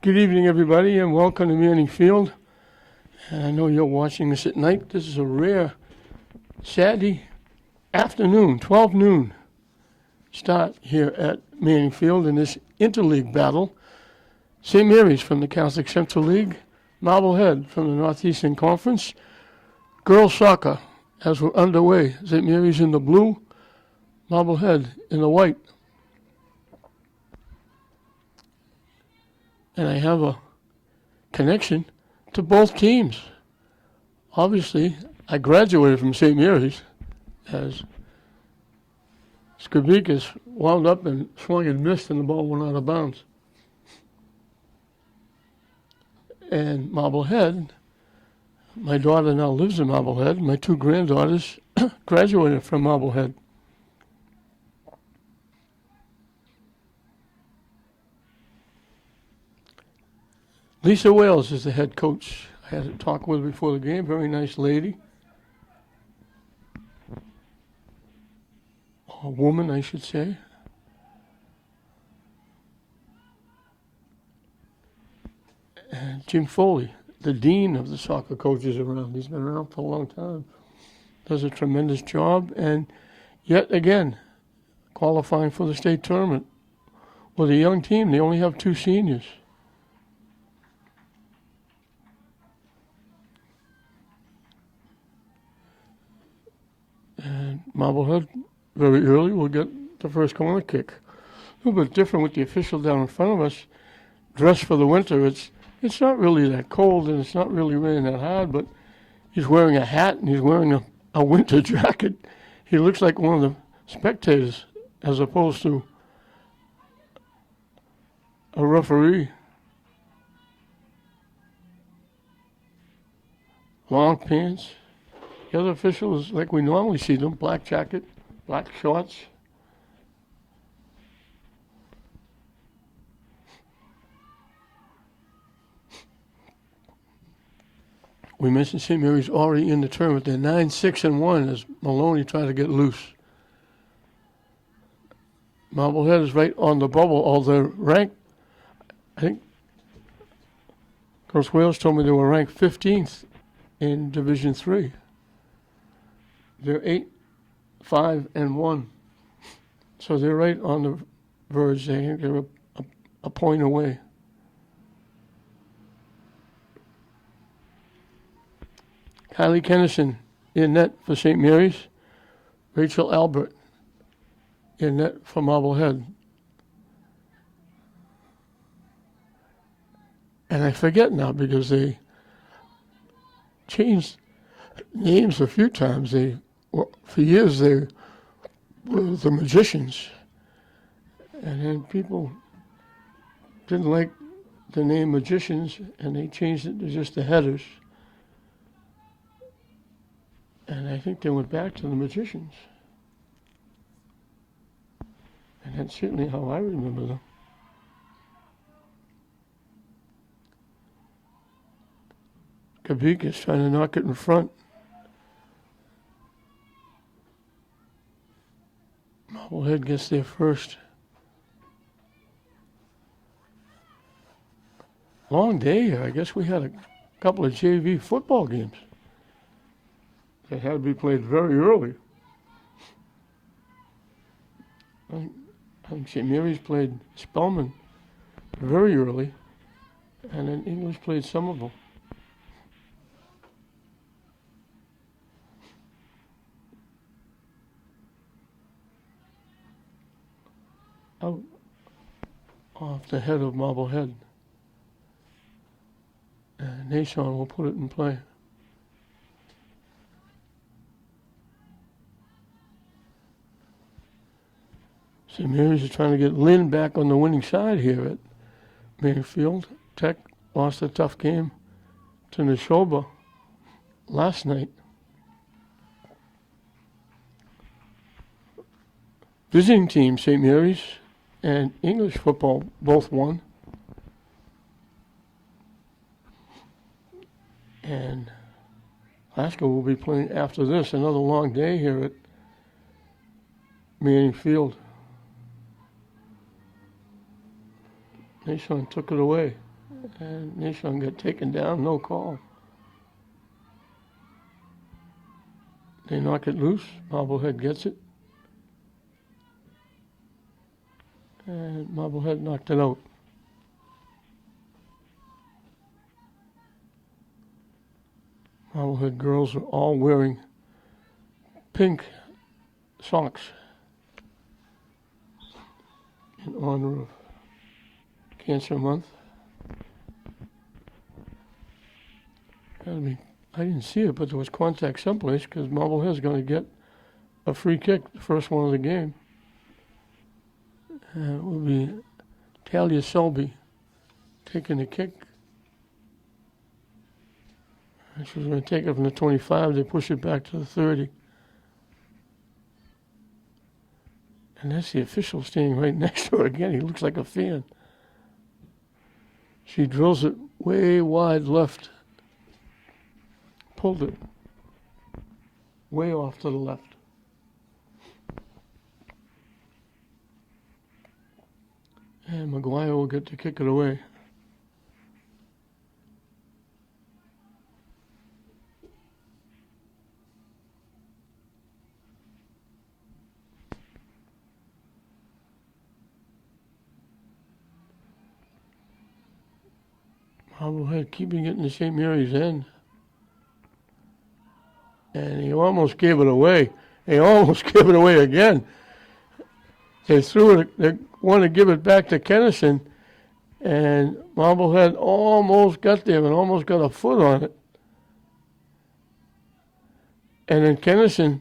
Good evening, everybody, and welcome to Manning Field. And I know you're watching this at night. This is a rare Saturday afternoon, 12 noon start here at Manning Field in this interleague battle. St. Mary's from the Catholic Central League, Marblehead from the Northeastern Conference. Girls soccer, as we're underway. St. Mary's in the blue, Marblehead in the white. And I have a connection to both teams. Obviously, I graduated from St. Mary's as Skabikas wound up and swung and missed and the ball went out of bounds. And Marblehead, my daughter now lives in Marblehead. My two granddaughters graduated from Marblehead. Lisa Wales is the head coach. I had a talk with her before the game. Very nice lady. A woman, I should say. And Jim Foley, the dean of the soccer coaches around. He's been around for a long time. Does a tremendous job. And yet again, qualifying for the state tournament. With a young team, they only have two seniors. And Marblehead, very early, will get the first corner kick. A little bit different with the official down in front of us. Dressed for the winter, it's not really that cold and it's not really raining that hard, but he's wearing a hat and he's wearing a winter jacket. He looks like one of the spectators as opposed to a referee. Long pants. The other official is like we normally see them, black jacket, black shorts. We mentioned St. Mary's already in the tournament. They're 9-6-1 as Maloney tried to get loose. Marblehead is right on the bubble, although ranked, I think, Coach Wales told me they were ranked 15th in Division 3. They're 8-5-1, so they're right on the verge. They're a point away. Kylie Kennison in net for St. Mary's. Rachel Albert in net for Marblehead. And I forget now because they changed names a few times. For years they were the Magicians, and then people didn't like the name Magicians, and they changed it to just the Headers. And I think they went back to the Magicians, and that's certainly how I remember them. Kabikas trying to knock it in front. Marblehead gets there first. Long day here. I guess we had a couple of JV football games that had to be played very early. I think St. Mary's played Spelman very early, and then English played Somerville. Out off the head of Marblehead. And Nason will put it in play. St. Mary's is trying to get Lynn back on the winning side here at Mayfield. Tech lost a tough game to Neshoba last night. Visiting team, St. Mary's and English football both won. And Glasgow will be playing after this. Another long day here at Manning Field. Nason took it away. And Nation got taken down, no call. They knock it loose. Marblehead gets it. And Marblehead knocked it out. Marblehead girls are all wearing pink socks in honor of Cancer Month. I didn't see it, but there was contact someplace because Marblehead's going to get a free kick, the first one of the game. It will be Talia Selby taking the kick. And she's going to take it from the 25. They push it back to the 30. And that's the official standing right next to her again. He looks like a fan. She drills it way wide left. Pulled it way off to the left. And McGuire will get to kick it away. Marblehead keeping it in the St. Mary's end. And he almost gave it away. He almost gave it away again. They threw it, they wanted to give it back to Kennison, and Marblehead almost got there and almost got a foot on it. And then Kennison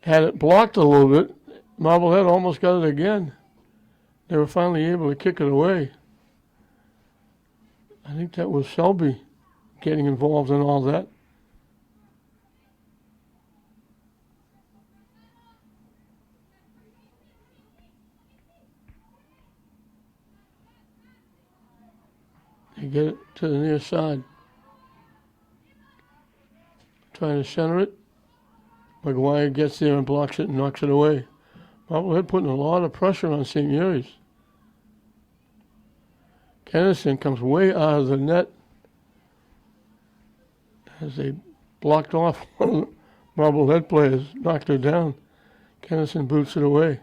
had it blocked a little bit. Marblehead almost got it again. They were finally able to kick it away. I think that was Selby getting involved in all that. They get it to the near side. Trying to center it. McGuire gets there and blocks it and knocks it away. Marblehead putting a lot of pressure on St. Mary's. Kennison comes way out of the net as they blocked off one of the Marblehead players, knocked her down. Kennison boots it away.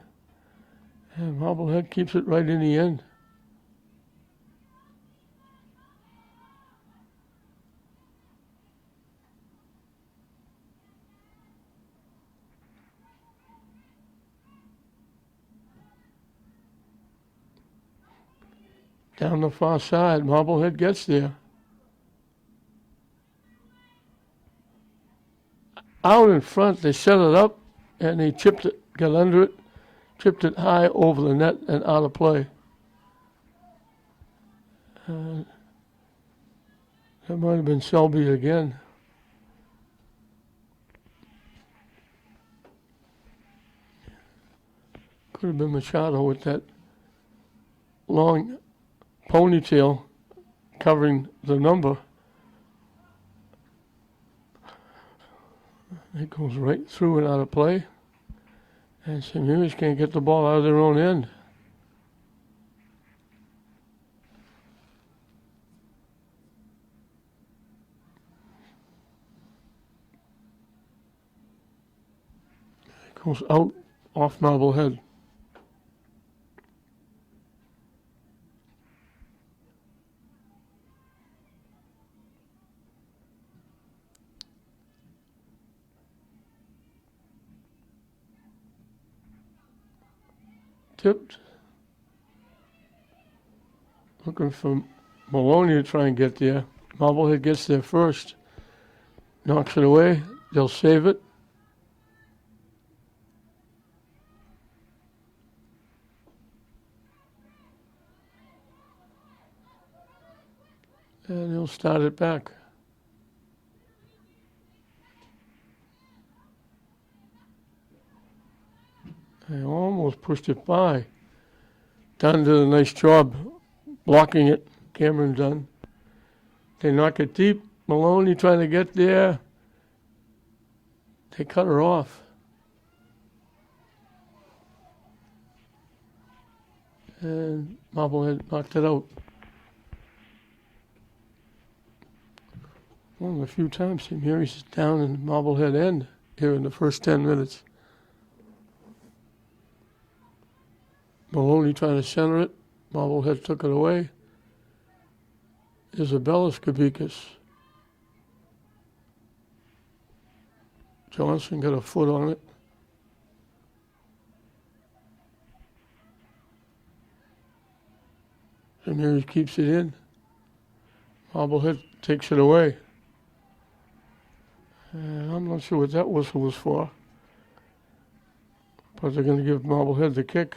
And Marblehead keeps it right in the end. Down the far side, Marblehead gets there. Out in front, they set it up, and they chipped it, got under it, chipped it high over the net and out of play. That might have been Selby again. Could have been Machado with that long ponytail covering the number. It goes right through and out of play. And St. Mary's can't get the ball out of their own end. It goes out off Marblehead. Tipped. Looking for Maloney to try and get there. Marblehead gets there first. Knocks it away. They'll save it. And he'll start it back. They almost pushed it by. Dunn did a nice job blocking it. Cameron Dunn. They knock it deep. Maloney trying to get there. They cut her off. And Marblehead knocked it out. One of the few times St. Mary's is down in Marblehead end here in the first 10 minutes. Maloney trying to center it. Marblehead took it away. Isabella Skabikas. Johnson got a foot on it. St. Mary's keeps it in. Marblehead takes it away. And I'm not sure what that whistle was for. But they're going to give Marblehead the kick.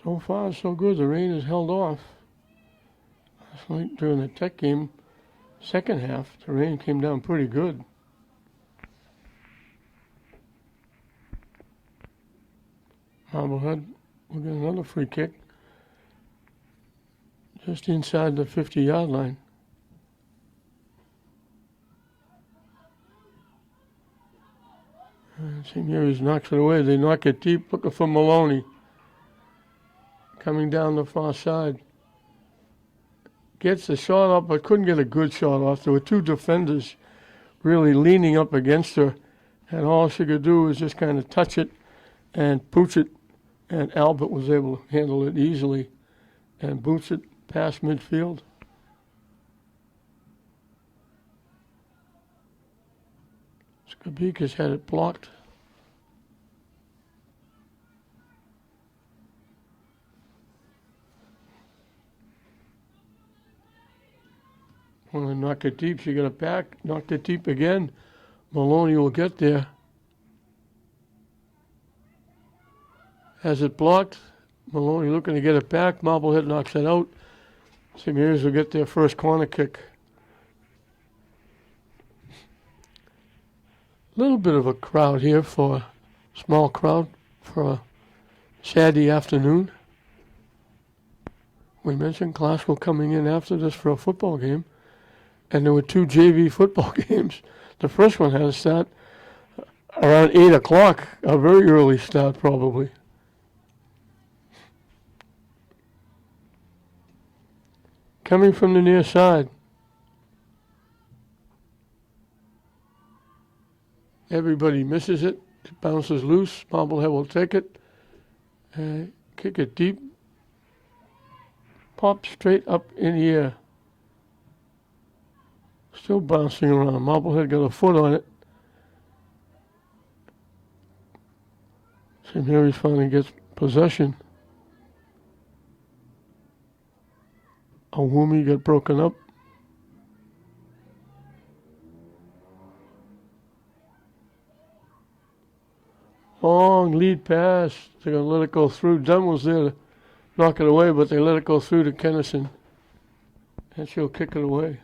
So far, so good. The rain has held off. Last night during the Tech game, second half, the rain came down pretty good. Marblehead will get another free kick just inside the 50-yard line. And St. Mary's knocks it away. They knock it deep, looking for Maloney. Coming down the far side. Gets the shot up, but couldn't get a good shot off. There were two defenders really leaning up against her, and all she could do was just kind of touch it and pooch it, and Albert was able to handle it easily and boots it past midfield. Skabikas had it blocked. Want to knock it deep, she got it back, knocked it deep again. Maloney will get there. Has it blocked. Maloney looking to get it back. Marblehead knocks it out. St. Mary's will get their first corner kick. A little bit of a crowd here for a small crowd for a Saturday afternoon. We mentioned Glasgow coming in after this for a football game. And there were two JV football games. The first one had to start around 8 o'clock, a very early start probably. Coming from the near side. Everybody misses it. It bounces loose. Marblehead will take it. Kick it deep. Pop straight up in the air. Still bouncing around. Marblehead got a foot on it. St. Mary's finally gets possession. Awumi got broken up. Long lead pass. They're going to let it go through. Dunn was there to knock it away, but they let it go through to Kennison. And she'll kick it away.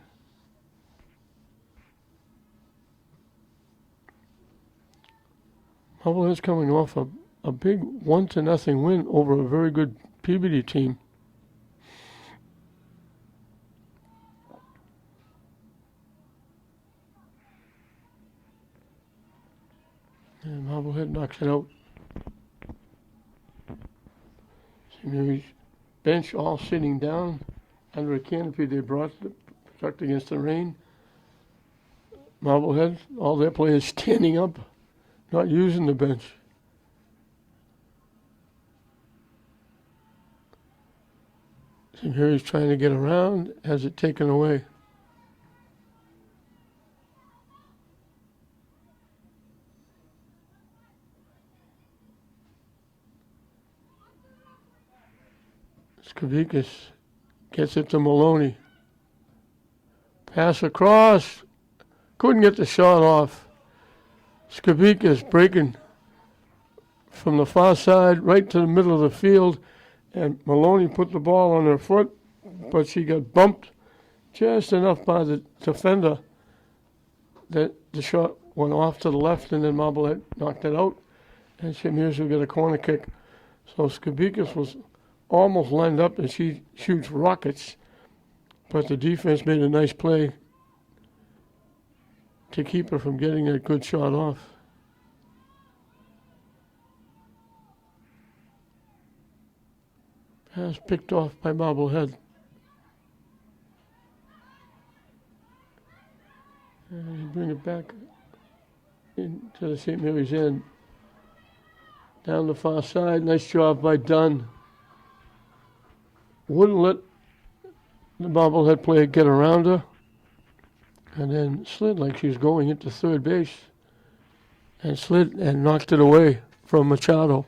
Marblehead's coming off a big 1-0 win over a very good Peabody team. And Marblehead knocks it out. St. Mary's bench all sitting down under a canopy they brought to protect against the rain. Marblehead, all their players standing up. Not using the bench. St. Mary's trying to get around, has it taken away. Skabikas gets it to Maloney. Pass across. Couldn't get the shot off. Skabikas breaking from the far side right to the middle of the field, and Maloney put the ball on her foot, but she got bumped just enough by the defender that the shot went off to the left, and then Marblehead knocked it out, and St. Mary's will get a corner kick. So Skabikas was almost lined up and she shoots rockets, but the defense made a nice play to keep her from getting a good shot off. Pass picked off by Marblehead. And you bring it back into the St. Mary's end. Down the far side, nice job by Dunn. Wouldn't let the Marblehead player get around her, and then slid like she was going into third base, and slid and knocked it away from Machado.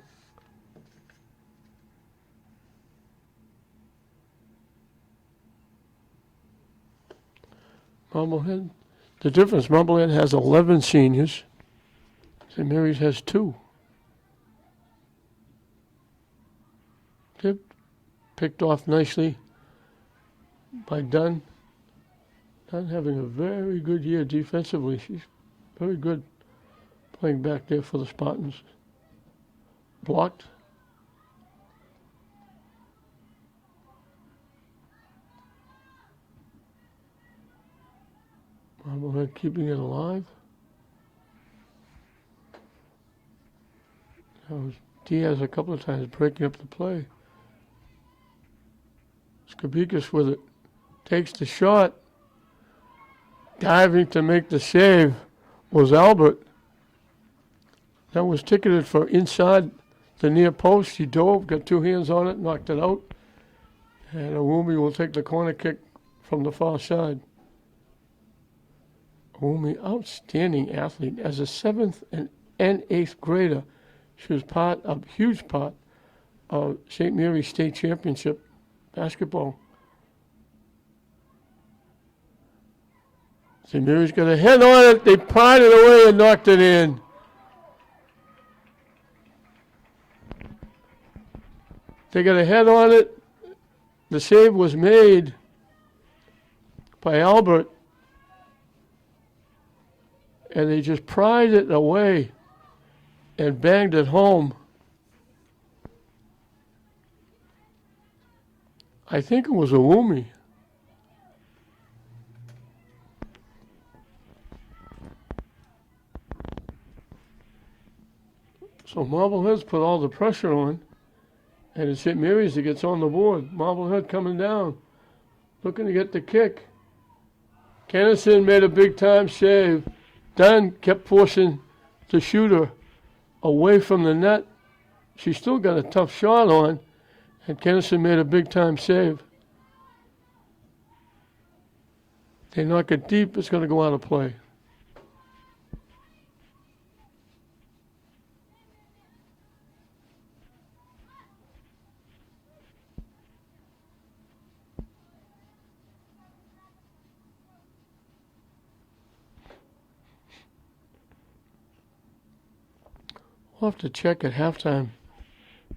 Marblehead, the difference, Marblehead has 11 seniors. St. Mary's has 2. Tip picked off nicely by Dunn. Dunn having a very good year defensively. She's very good playing back there for the Spartans. Blocked. Marblehead keeping it alive. That was Diaz a couple of times breaking up the play. Skabikis with it. Takes the shot. Diving to make the save was Albert. That was ticketed for inside the near post. He dove, got 2 hands on it, knocked it out. And Awumi will take the corner kick from the far side. Awumi, outstanding athlete. As a 7th and 8th grader, she was huge part of St. Mary's State Championship basketball. St. Mary's got a head on it. They pried it away and knocked it in. They got a head on it. The save was made by Albert. And they just pried it away and banged it home. I think it was Awumi. So Marblehead's put all the pressure on, and it's St. Mary's that gets on the board. Marblehead coming down, looking to get the kick. Kennison made a big-time save. Dunn kept forcing the shooter away from the net. She still got a tough shot on, and Kennison made a big-time save. They knock it deep, it's going to go out of play. We'll have to check at halftime.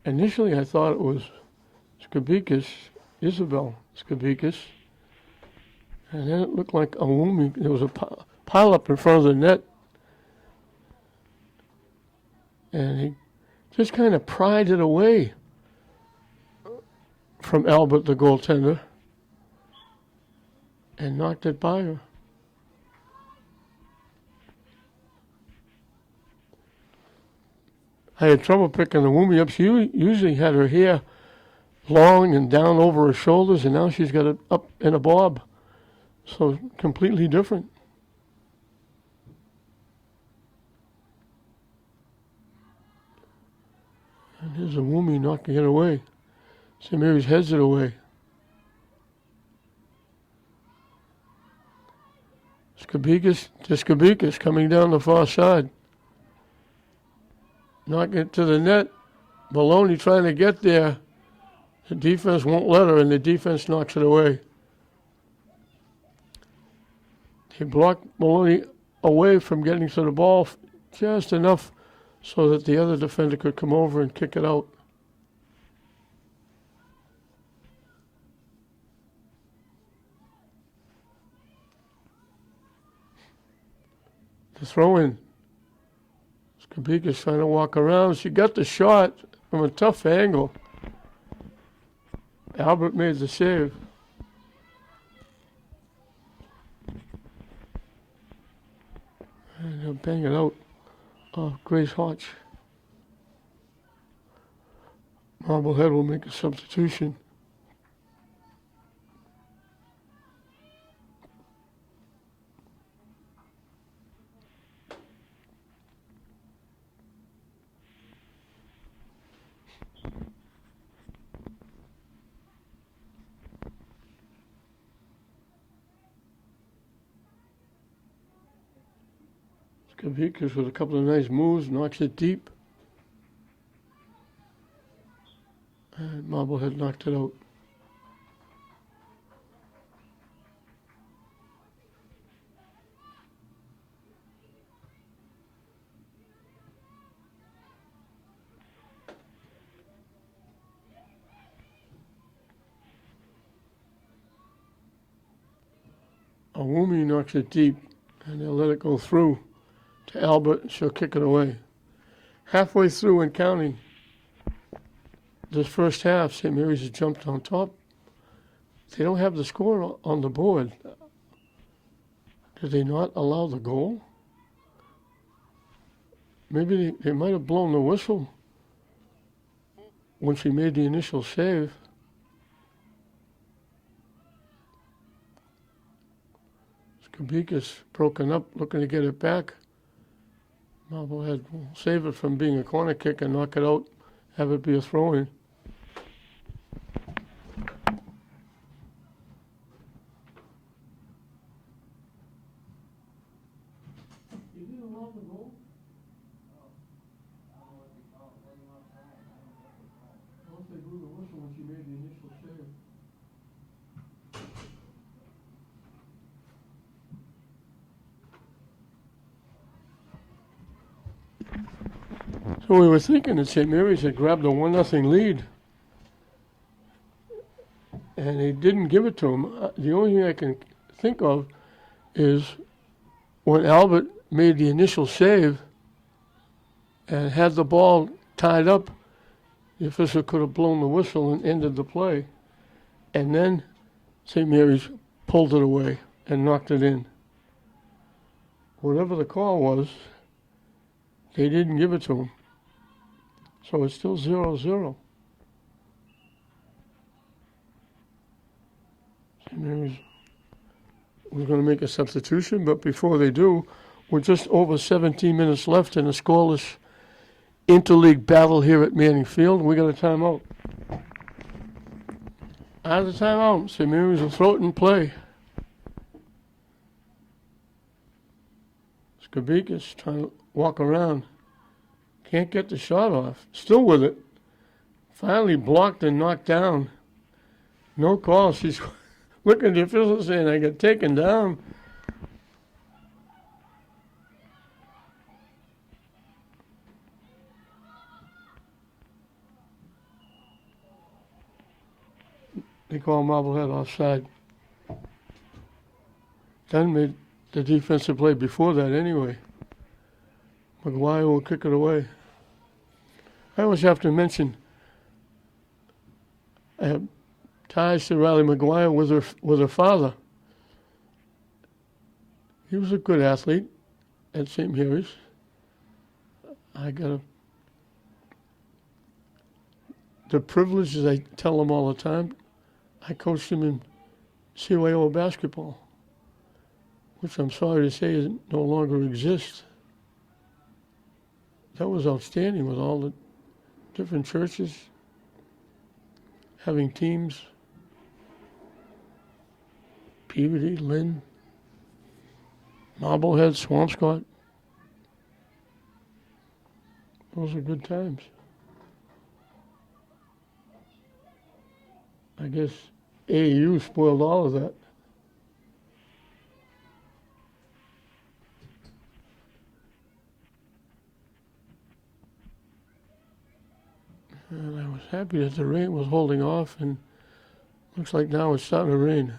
Initially, I thought it was Skabikis, Isabel Skabikis. And then it looked like Awumi. There was a pile up in front of the net. And he just kind of pried it away from Albert, the goaltender, and knocked it by her. I had trouble picking Awumi up. She usually had her hair long and down over her shoulders, and now she's got it up in a bob. So completely different. And here's Awumi knocking it away. St. Mary's heads it away. Skabikis coming down the far side. Knocking it to the net. Maloney trying to get there. The defense won't let her, and the defense knocks it away. They blocked Maloney away from getting to the ball just enough so that the other defender could come over and kick it out. The throw-in. Skabika's trying to walk around. She got the shot from a tough angle. Albert made the save. And he'll bang it out off Grace Hodge. Marblehead will make a substitution. Kavikas with a couple of nice moves, knocks it deep. And Marblehead knocked it out. Awumi knocks it deep, and they'll let it go through to Albert, and she'll kick it away. Halfway through and counting this first half, St. Mary's has jumped on top. They don't have the score on the board. Did they not allow the goal? Maybe they might have blown the whistle when she made the initial save. Kabika's broken up, looking to get it back. Marblehead will save it from being a corner kick and knock it out, have it be a throw-in. You didn't allow the goal? Once they blew the whistle when she made the initial save. So we were thinking that St. Mary's had grabbed a 1-0 lead, and they didn't give it to them. The only thing I can think of is when Albert made the initial save and had the ball tied up, the official could have blown the whistle and ended the play. And then St. Mary's pulled it away and knocked it in. Whatever the call was, they didn't give it to him. So it's still 0-0. St. Mary's was going to make a substitution, but before they do, we're just over 17 minutes left in a scoreless interleague battle here at Manning Field. We got a timeout. Out of the timeout, St. Mary's will throw it in play. Skabikas trying to walk around. Can't get the shot off. Still with it. Finally blocked and knocked down. No call. She's looking at the official saying, I got taken down. They call Marblehead offside. Dunn made the defensive play before that anyway. McGuire will kick it away. I always have to mention ties to Riley McGuire with her father. He was a good athlete at St. Mary's. The privilege, as I tell him all the time, I coached him in CYO basketball, which I'm sorry to say no longer exists. That was outstanding with all the different churches having teams. Peabody, Lynn, Marblehead, Swampscott. Those are good times. I guess AAU spoiled all of that. And I was happy that the rain was holding off, and looks like now it's starting to rain.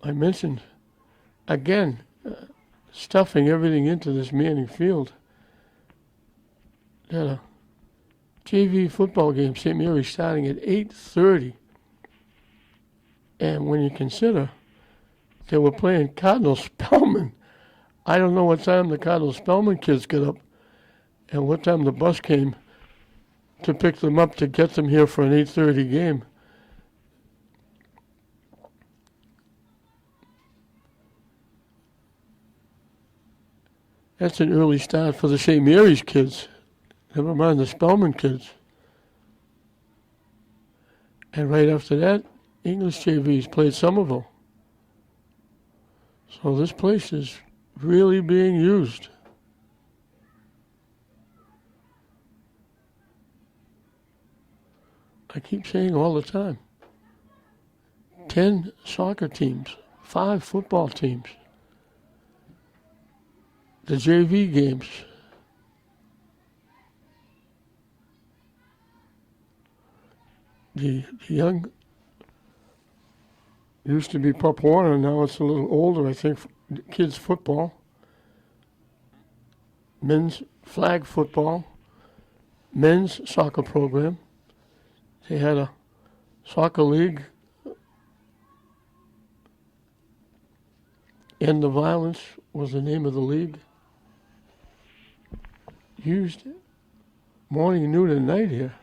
I mentioned, again, stuffing everything into this Manning Field. had a JV football game, St. Mary's, starting at 8:30. And when you consider they were playing Cardinal Spellman, I don't know what time the Cardinal Spellman kids got up and what time the bus came to pick them up to get them here for an 8:30 game. That's an early start for the St. Mary's kids. Never mind the Spellman kids. And right after that, English JVs played Somerville. So this place is really being used. I keep saying all the time, 10 soccer teams, 5 football teams. The JV games. The young used to be Pop Warner, now it's a little older, I think, kids football, men's flag football, men's soccer program. They had a soccer league, End the Violence was the name of the league. Used morning, noon, and night here.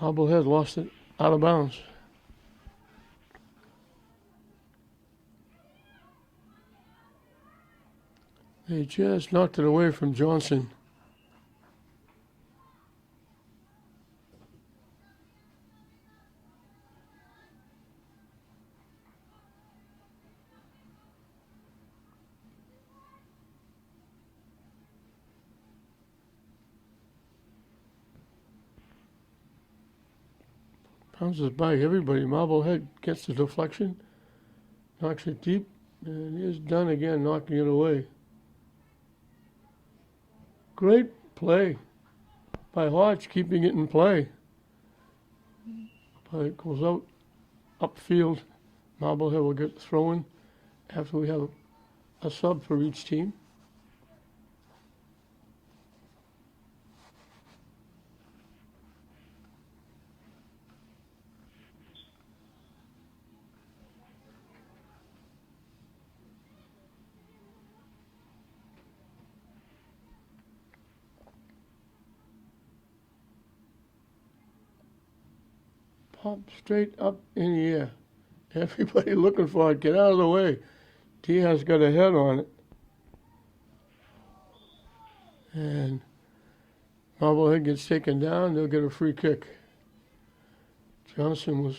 Marblehead lost it out of bounds. They just knocked it away from Johnson. Bounces by everybody. Marblehead gets the deflection, knocks it deep, and is done again, knocking it away. Great play by Hodge, keeping it in play. But it goes out upfield. Marblehead will get thrown after we have a sub for each team. Pop straight up in the air. Everybody looking for it. Get out of the way. Diaz got a head on it. And Marblehead gets taken down. They'll get a free kick. Johnson was,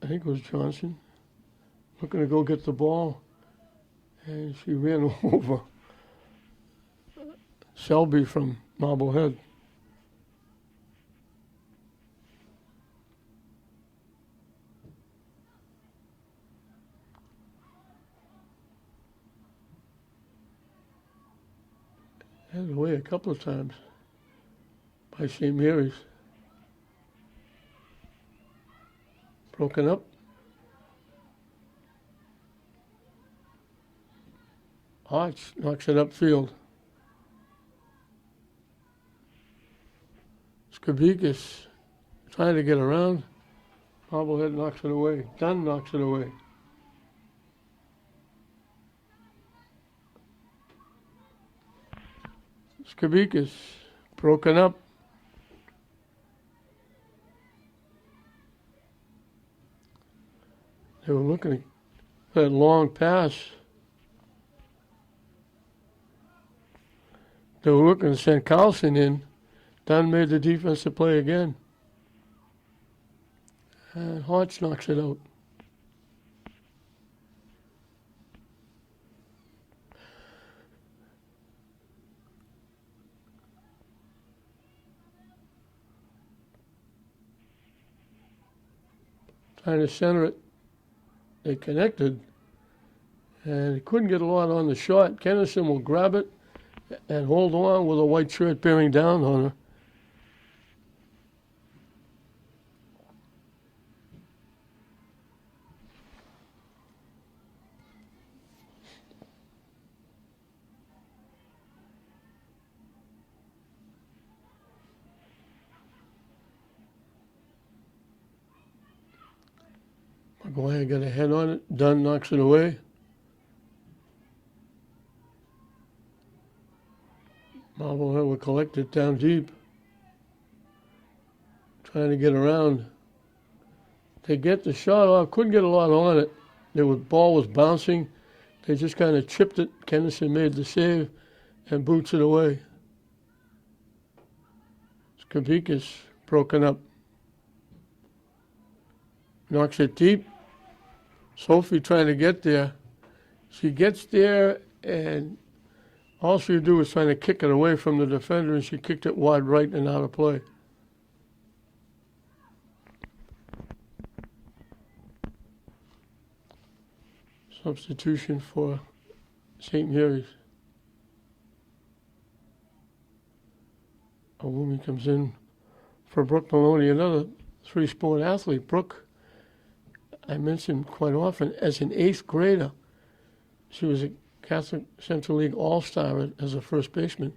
I think it was Johnson, looking to go get the ball. And she ran over Selby from Marblehead. Had it away a couple of times by St. Mary's. Broken up. Hodge knocks it upfield. Skabikis trying to get around. Marblehead knocks it away. Dunn knocks it away. Skabikis broken up. They were looking for that long pass. They were looking to send Carlson in. Dunn made the defensive play again. And Hodge knocks it out. Trying to center it. They connected. And he couldn't get a lot on the shot. Kennison will grab it and hold on with a white shirt bearing down on her. McGuire got a head on it. Dunn knocks it away. Marblehead will collect it down deep. Trying to get around. They get the shot off. Couldn't get a lot on it. The ball was bouncing. They just kind of chipped it. Kennison made the save and boots it away. Skabickas broken up. Knocks it deep. Sophie trying to get there. She gets there, and all she would do was trying to kick it away from the defender, and she kicked it wide right and out of play. Substitution for St. Mary's. A woman comes in for Brooke Maloney, another three-sport athlete. Brooke, I mentioned quite often, as an 8th grader, she was a Catholic Central League All-Star as a first baseman.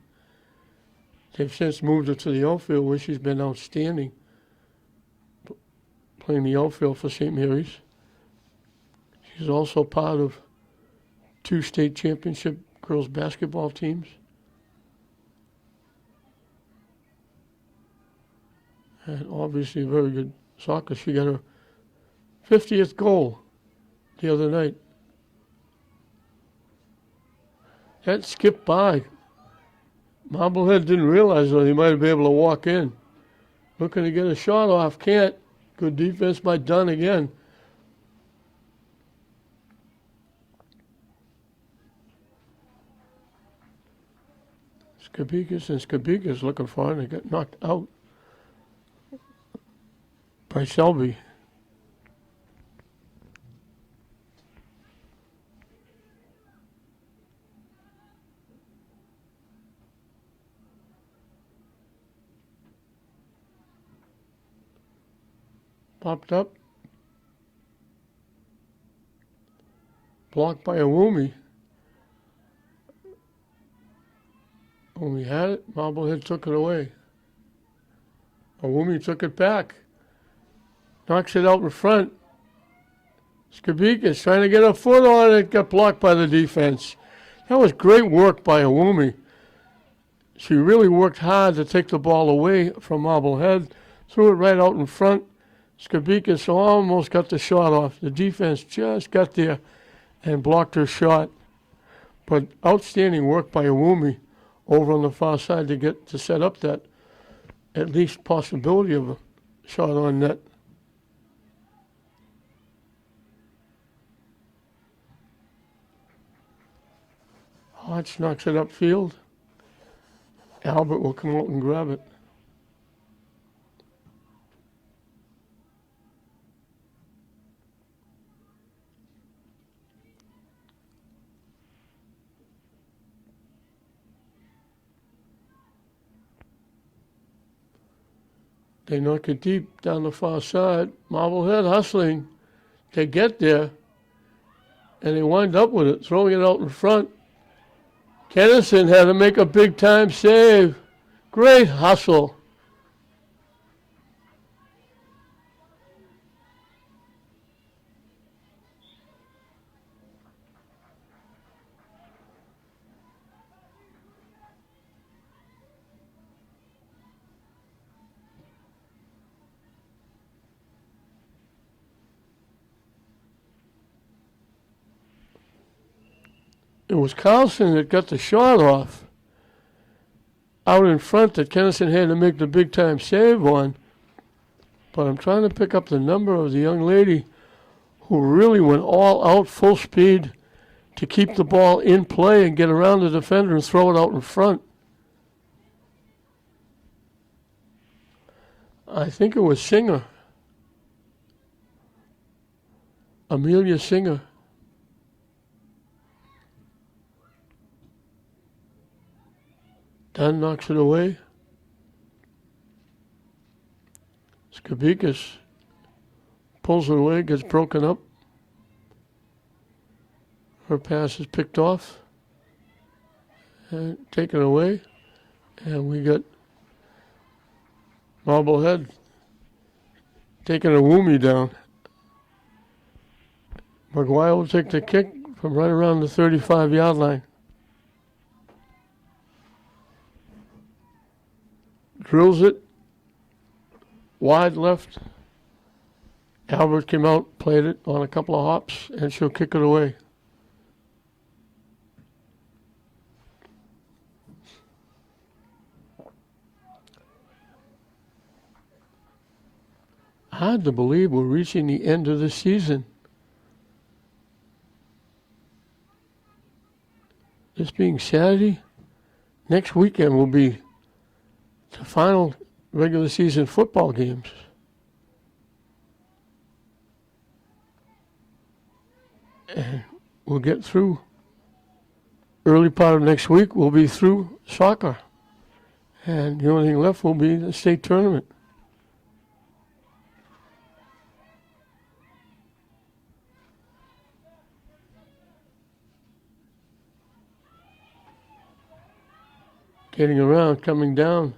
They've since moved her to the outfield, where she's been outstanding, playing the outfield for St. Mary's. She's also part of 2 state championship girls basketball teams. And obviously a very good soccer. She got her 50th goal the other night. That skipped by. Marblehead didn't realize that he might have been able to walk in. Looking to get a shot off, can't. Good defense by Dunn again. Skabickas looking for it, and they got knocked out by Selby. Popped up. Blocked by Awumi. Awumi had it. Marblehead took it away. Awumi took it back. Knocks it out in front. Skabickas trying to get a foot on it. Got blocked by the defense. That was great work by Awumi. She really worked hard to take the ball away from Marblehead. Threw it right out in front. Skabickas almost got the shot off. The defense just got there and blocked her shot. But outstanding work by Awumi over on the far side to set up that at least possibility of a shot on net. Hodge knocks it upfield. Albert will come out and grab it. They knock it deep down the far side. Marblehead hustling. They get there, and they wind up with it, throwing it out in front. Kennison had to make a big-time save. Great hustle. It was Carlson that got the shot off out in front that Kennison had to make the big-time save on. But I'm trying to pick up the number of the young lady who really went all out, full speed, to keep the ball in play and get around the defender and throw it out in front. I think it was Singer. Amelia Singer. Dunn knocks it away. Skabickas pulls it away, gets broken up. Her pass is picked off and taken away. And we got Marblehead taking Awumi down. McGuire will take the kick from right around the 35-yard line. Drills it. Wide left. Albert came out, played it on a couple of hops, and she'll kick it away. Hard to believe we're reaching the end of the season. This being Saturday, next weekend will be the final regular season football games. And we'll get through. Early part of next week, we'll be through soccer. And the only thing left will be the state tournament. Getting around, coming down,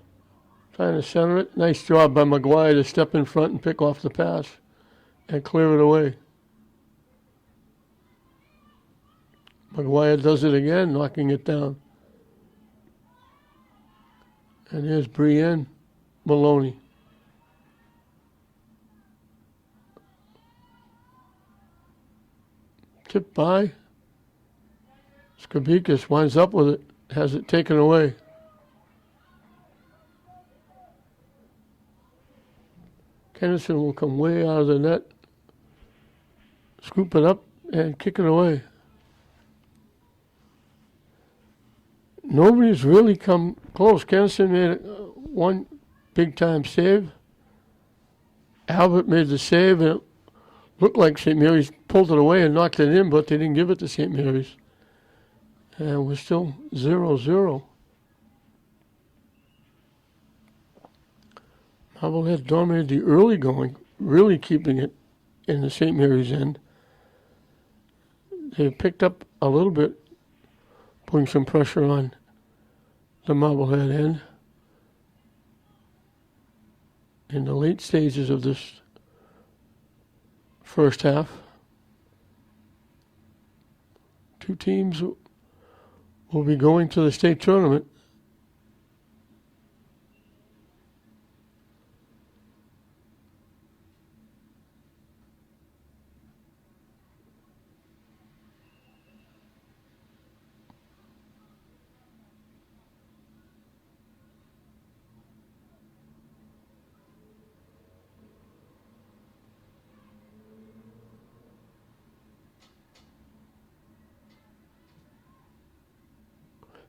trying to center it. Nice job by McGuire to step in front and pick off the pass and clear it away. McGuire does it again, knocking it down. And here's Brienne Maloney. Tipped by. Skabikas winds up with it, has it taken away. Kennison will come way out of the net, scoop it up, and kick it away. Nobody's really come close. Kennison made one big-time save. Albert made the save, and it looked like St. Mary's pulled it away and knocked it in, but they didn't give it to St. Mary's. And we're still 0-0. Marblehead dominated the early going, really keeping it in the St. Mary's end. They picked up a little bit, putting some pressure on the Marblehead end in the late stages of this first half. Two teams will be going to the state tournament.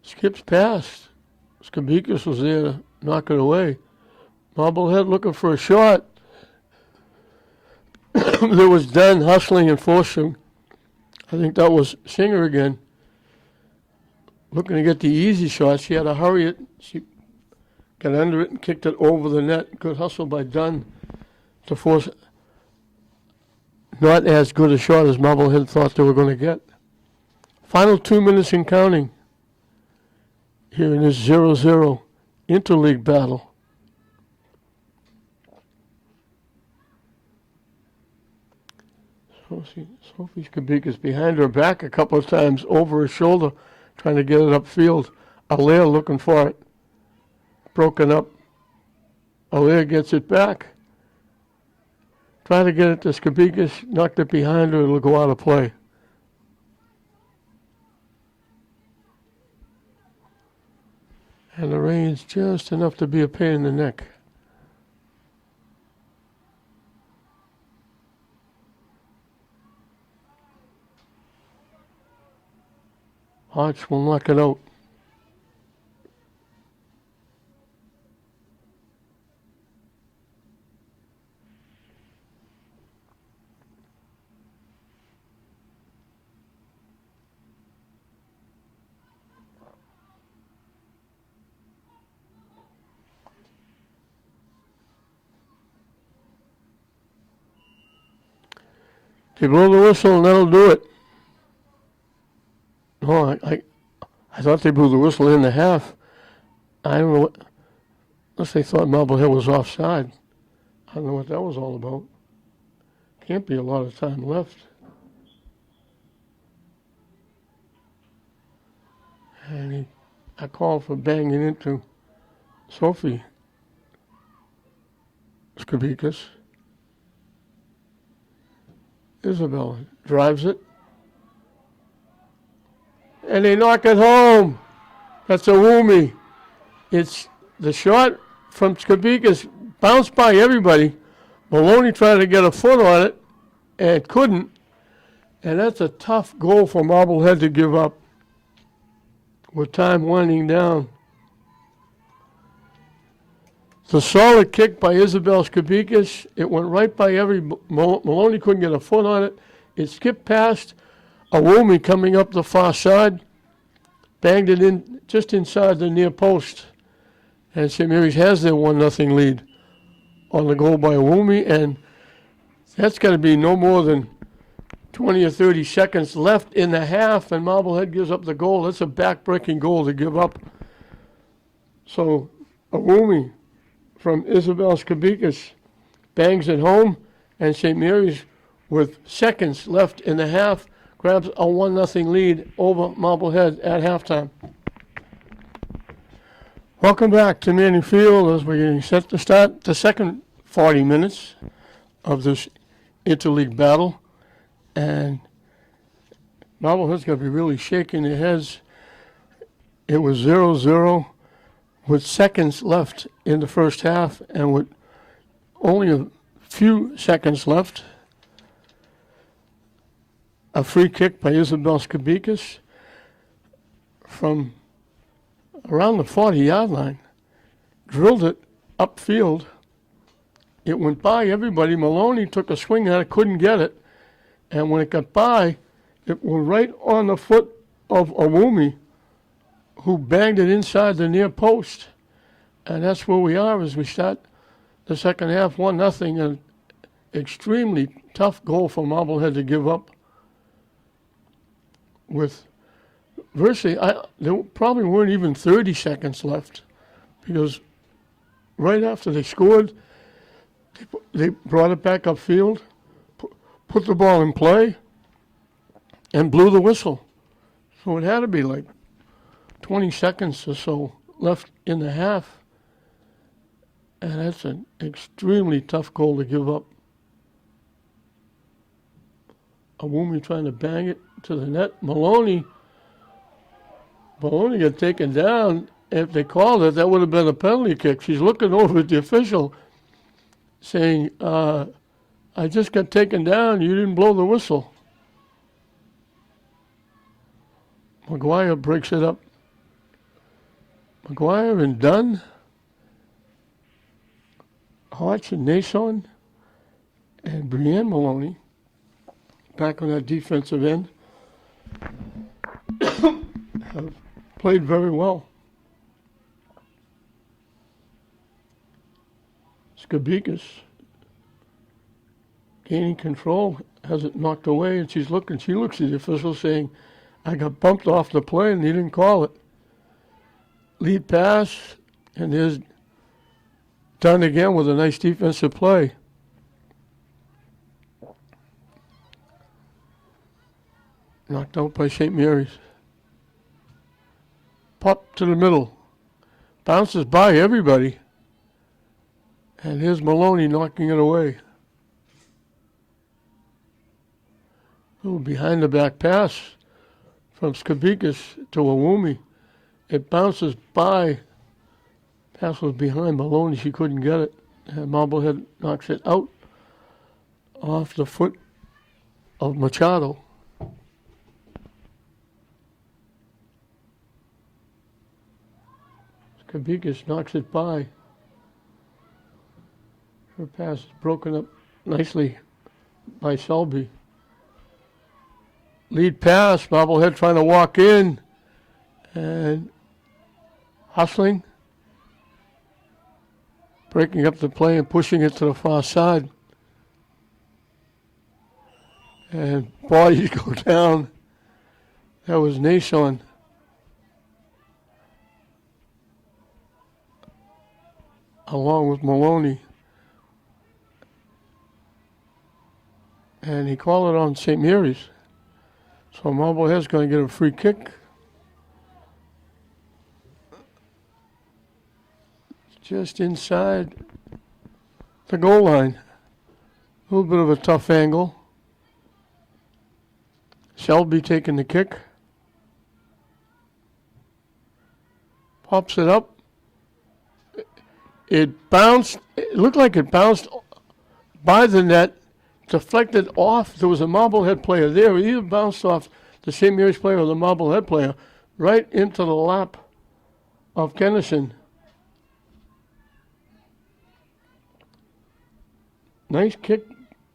Skips past. Skabikas was there to knock it away. Marblehead looking for a shot. There was Dunn hustling and forcing. I think that was Singer again. Looking to get the easy shot. She had to hurry it. She got under it and kicked it over the net. Good hustle by Dunn to force not as good a shot as Marblehead thought they were going to get. Final 2 minutes and counting here in this 0-0 interleague battle. Sophie Skabikas behind her back a couple of times over her shoulder, trying to get it upfield. Allaire looking for it. Broken up. Allaire gets it back. Try to get it to Skabikas, knocked it behind her, it'll go out of play. And the rain's just enough to be a pain in the neck. Arch will knock it out. They blow the whistle and that'll do it. No, I thought they blew the whistle in the half. I don't know what, unless they thought Marblehead was offside. I don't know what that was all about. Can't be a lot of time left. I called for banging into Sophie Skabikas. Isabel drives it. And they knock it home. That's a woomie. It's the shot from Skabikas bounced by everybody. Maloney tried to get a foot on it and couldn't. And that's a tough goal for Marblehead to give up with time winding down. The solid kick by Isabel Skabikas. It went right by Maloney couldn't get a foot on it. It skipped past Awumi coming up the far side. Banged it in just inside the near post. And St. Mary's has their 1-0 lead on the goal by Awumi. And that's got to be no more than 20 or 30 seconds left in the half, and Marblehead gives up the goal. That's a back-breaking goal to give up. So Awumi from Isabel Skabikas bangs it home, and St. Mary's, with seconds left in the half, grabs a 1-0 lead over Marblehead at halftime. Welcome back to Manning Field as we're getting set to start the second 40 minutes of this interleague battle. And Marblehead's going to be really shaking their heads. It was 0-0 with seconds left in the first half, and with only a few seconds left, a free kick by Isabel Skabikas from around the 40-yard line. Drilled it upfield. It went by everybody. Maloney took a swing at it, couldn't get it. And when it got by, it went right on the foot of Awumi, who banged it inside the near post. And that's where we are as we start the second half, 1-0. An extremely tough goal for Marblehead to give up. With virtually, there probably weren't even 30 seconds left, because right after they scored, they brought it back upfield, put the ball in play, and blew the whistle. So it had to be like 20 seconds or so left in the half. And that's an extremely tough goal to give up. Awumi trying to bang it to the net. Maloney got taken down. If they called it, that would have been a penalty kick. She's looking over at the official saying, I just got taken down. You didn't blow the whistle. McGuire breaks it up. McGuire and Dunn, Hodge and Nason, and Brienne Maloney back on that defensive end have played very well. Skabikas gaining control, has it knocked away, and she looks at the official saying, I got bumped off the play and he didn't call it. Lead pass, and there's Dunn again with a nice defensive play. Knocked out by St. Mary's. Pop to the middle. Bounces by everybody. And here's Maloney knocking it away. Little behind the back pass from Skabikas to Awumi. It bounces by. Pass was behind Maloney. She couldn't get it. And Marblehead knocks it out off the foot of Machado. Skabikas knocks it by. Her pass is broken up nicely by Selby. Lead pass, Marblehead trying to walk in and hustling, breaking up the play and pushing it to the far side. And bodies go down. That was Nason. Along with Maloney. And he called it on St. Mary's. So Marblehead's going to get a free kick. just inside the goal line. A little bit of a tough angle. Shelby taking the kick. Pops it up. It bounced. It looked like it bounced by the net, deflected off. There was a Marblehead player there. It either bounced off the St. Mary's player or the Marblehead player right into the lap of Kennison. Nice kick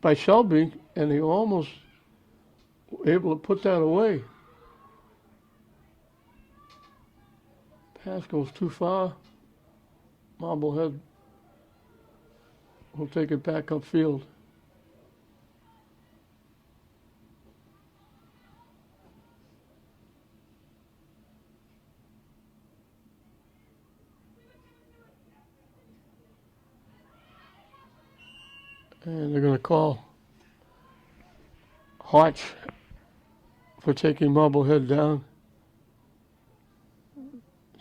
by Shelby, and he almost able to put that away. Pass goes too far. Marblehead will take it back upfield. And they're going to call Hodge for taking Marblehead down.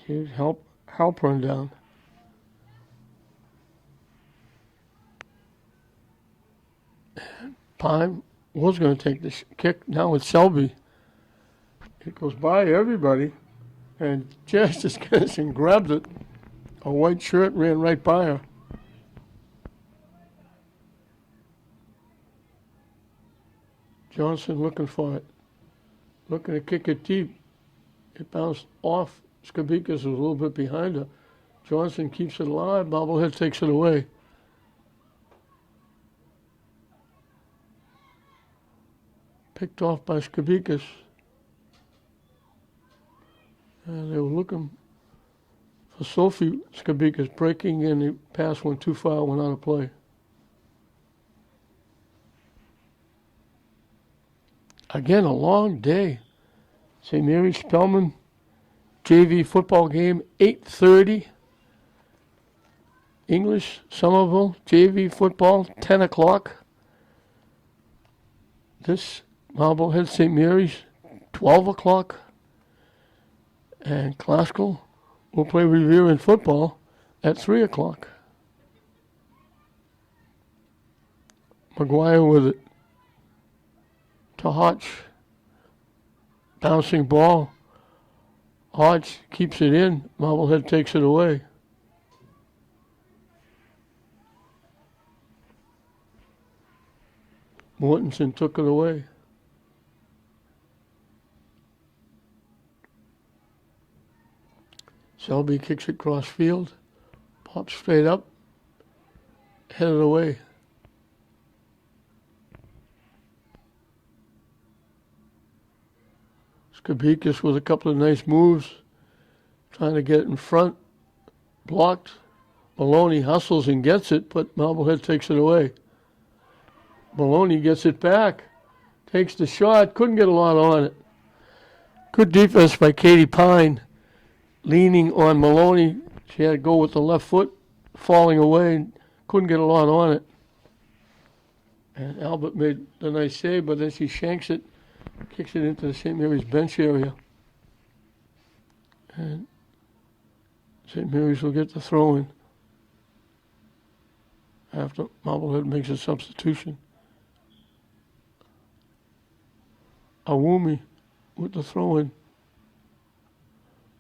He'd help run down. Pine was going to take the kick. Now it's Selby. It goes by everybody, and just as Kennison grabbed it, a white shirt ran right by her. Johnson looking for it, looking to kick it deep. It bounced off. Skabikas was a little bit behind her. Johnson keeps it alive. Marblehead takes it away. Picked off by Skabikas. And they were looking for Sophie Skabikas breaking, and the pass went too far, went out of play. Again, a long day. St. Mary's Spelman JV football game, 8:30. English, Somerville, JV football, 10 o'clock. This Marblehead St. Mary's, 12 o'clock. And Classical will play Revere in football at 3 o'clock. McGuire with it to Hodge. Bouncing ball. Hodge keeps it in. Marblehead takes it away. Mortensen took it away. Selby kicks it cross field. Pops straight up. Headed away. Skabikas with a couple of nice moves, trying to get it in front, blocked. Maloney hustles and gets it, but Marblehead takes it away. Maloney gets it back, takes the shot, couldn't get a lot on it. Good defense by Katie Pine, leaning on Maloney. She had to go with the left foot, falling away, couldn't get a lot on it. And Albert made the nice save, but then she shanks it, kicks it into the St. Mary's bench area. And St. Mary's will get the throw in after Marblehead makes a substitution. Awumi with the throw in.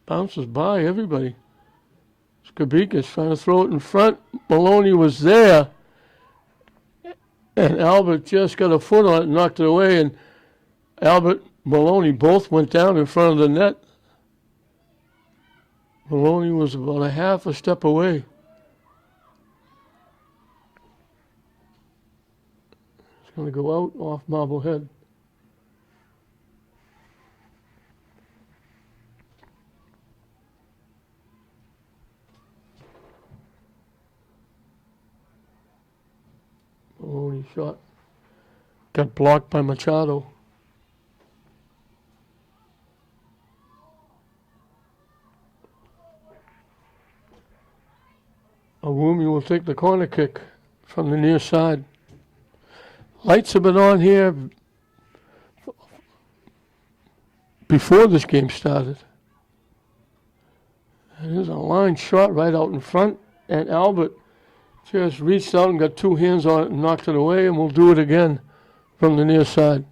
Bounces by everybody. Skabikas trying to throw it in front. Maloney was there. And Albert just got a foot on it and knocked it away. And Albert, Maloney both went down in front of the net. Maloney was about a half a step away. It's going to go out off Marblehead. Maloney shot. Got blocked by Machado. Awumi will take the corner kick from the near side. Lights have been on here before this game started. And there's a line shot right out in front. and Albert just reached out and got two hands on it and knocked it away, and we'll do it again from the near side.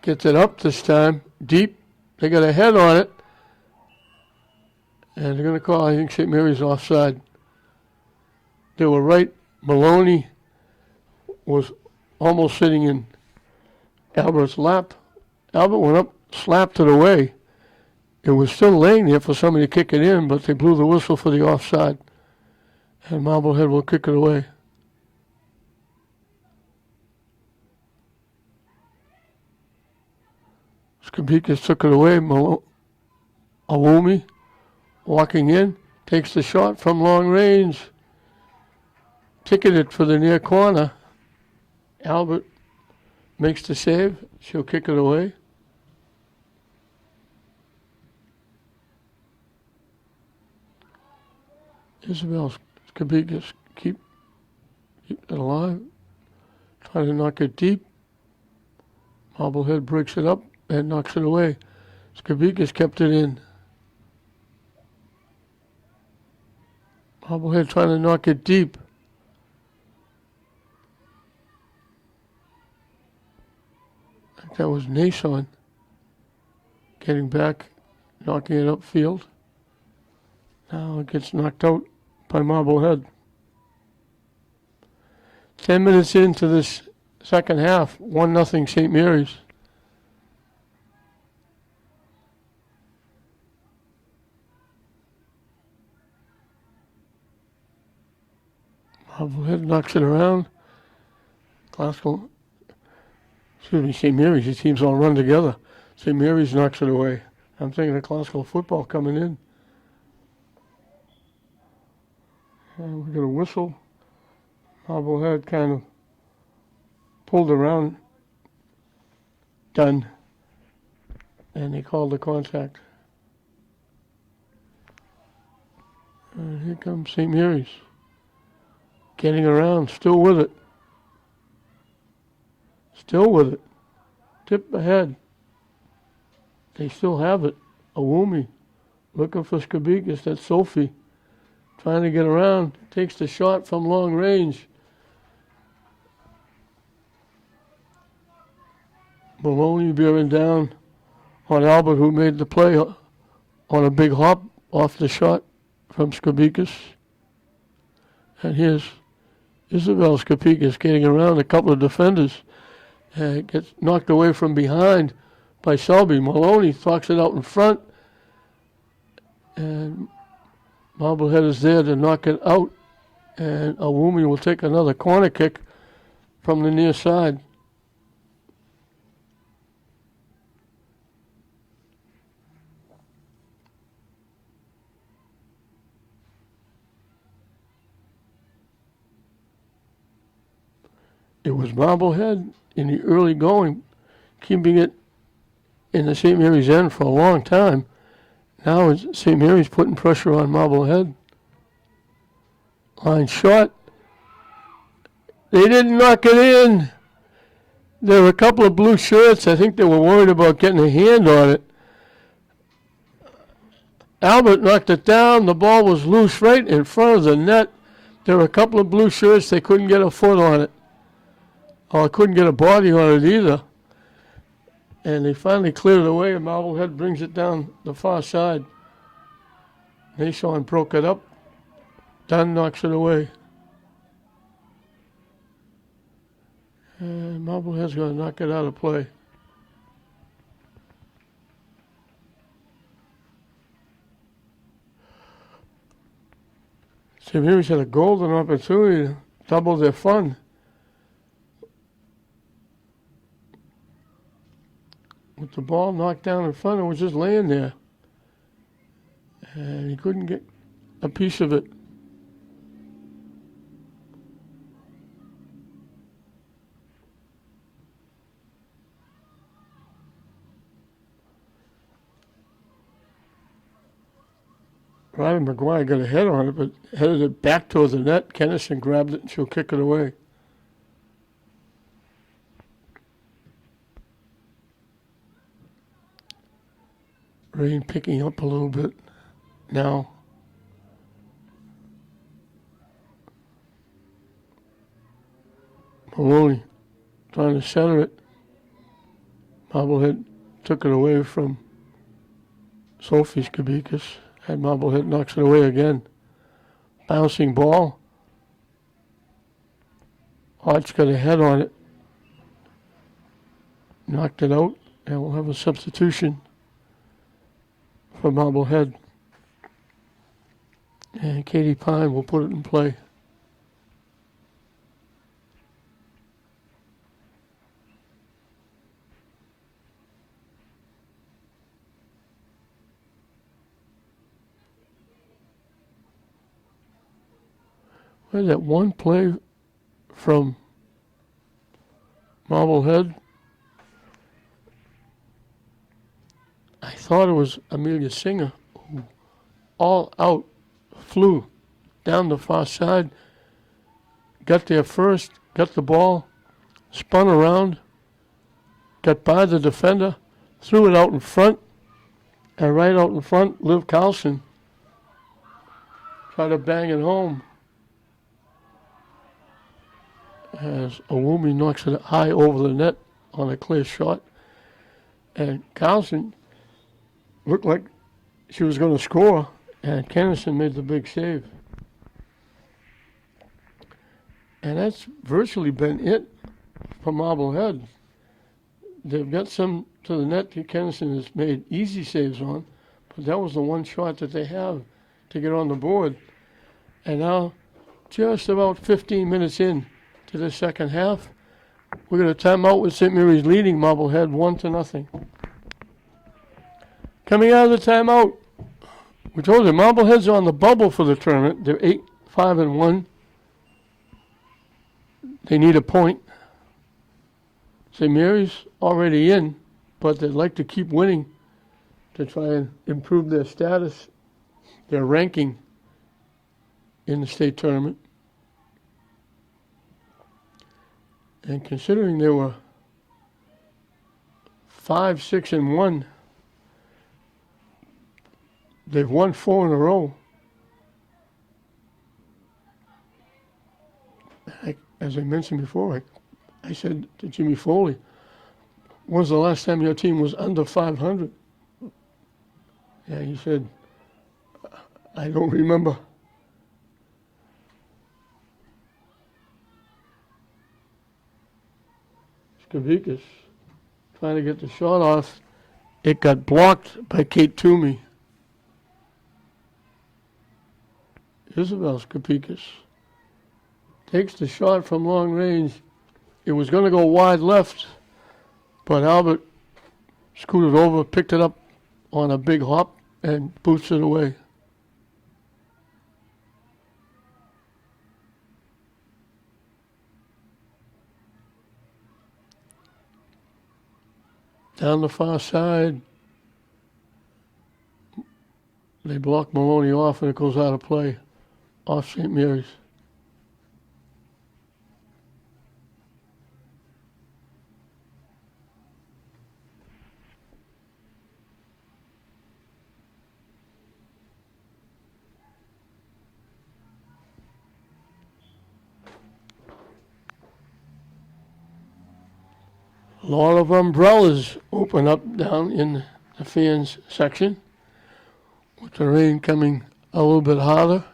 Gets it up this time, deep. They got a head on it, and they're going to call, I think, St. Mary's offside. They were right. Maloney was almost sitting in Albert's lap. Albert went up, slapped it away. It was still laying there for somebody to kick it in, but they blew the whistle for the offside. And Marblehead will kick it away. Skabikas took it away. Awumi walking in, takes the shot from long range. Ticketed for the near corner. Albert makes the save. She'll kick it away. Isabel Skabikas keep it alive. Trying to knock it deep. Marblehead breaks it up and knocks it away. Skabikas kept it in. Marblehead trying to knock it deep. I think that was Nason getting back, knocking it upfield. Now it gets knocked out by Marblehead. 10 minutes into this second half, 1-0 St. Mary's. Marblehead knocks it around. St. Mary's, the teams all run together. St. Mary's knocks it away. I'm thinking of classical football coming in. And we got a whistle. Marblehead kind of pulled around. Done. And they called the contact. And here comes St. Mary's. Getting around, still with it. Still with it. Tip ahead. They still have it. Awumi looking for Skabikas. That's Sophie. Trying to get around. Takes the shot from long range. Maloney bearing down on Albert, who made the play on a big hop off the shot from Skabikas. And here's Isabel Skabikas getting around a couple of defenders. Gets knocked away from behind by Selby. Maloney thwacks it out in front. And Marblehead is there to knock it out. And Awumi will take another corner kick from the near side. It was Marblehead in the early going, keeping it in the St. Mary's end for a long time. Now it's St. Mary's putting pressure on Marblehead. Line shot. They didn't knock it in. There were a couple of blue shirts. I think they were worried about getting a hand on it. Albert knocked it down. The ball was loose right in front of the net. There were a couple of blue shirts. They couldn't get a foot on it. Or couldn't get a body on it either. And they finally cleared it away, and Marblehead brings it down the far side. Nason broke it up. Dunn knocks it away. And Marblehead's going to knock it out of play. St. Mary's had a golden opportunity to double their fun. With the ball knocked down in front, it was just laying there. And he couldn't get a piece of it. Ryan McGuire got a head on it, but headed it back towards the net. Kennison grabbed it and she'll kick it away. Rain picking up a little bit now. Maloney trying to center it. Marblehead took it away from Sophie's Kabikas. And Marblehead knocks it away again. Bouncing ball. Hart's got a head on it. Knocked it out. And we'll have a substitution for Marblehead. And Katie Pine will put it in play. Where's that one play from Marblehead? I thought it was Amelia Singer who all out flew down the far side, got there first, got the ball, spun around, got by the defender, threw it out in front, and right out in front, Liv Carlson tried to bang it home. As Owumi knocks it high over the net on a clear shot. And Carlson looked like she was going to score, and Kennison made the big save. And that's virtually been it for Marblehead. They've got some to the net that Kennison has made easy saves on, but that was the one shot that they have to get on the board. And now, just about 15 minutes in to the second half, we're going to timeout with St. Mary's leading Marblehead 1-0. Coming out of the timeout, we told you Marblehead's on the bubble for the tournament. They're 8-5-1. They need a point. St. Mary's already in, but they'd like to keep winning to try and improve their status, their ranking in the state tournament. And considering they were 5-6-1, they've won 4 in a row. As I mentioned before, I said to Jimmy Foley, when's the last time your team was under 500? Yeah, he said, I don't remember. Skavikas trying to get the shot off. It got blocked by Kate Toomey. Isabel Skavikas takes the shot from long range. It was going to go wide left, but Albert scooted over, picked it up on a big hop, and boots it away. Down the far side, they block Maloney off and it goes out of play, off St. Mary's. A lot of umbrellas open up down in the fans section, with the rain coming a little bit harder.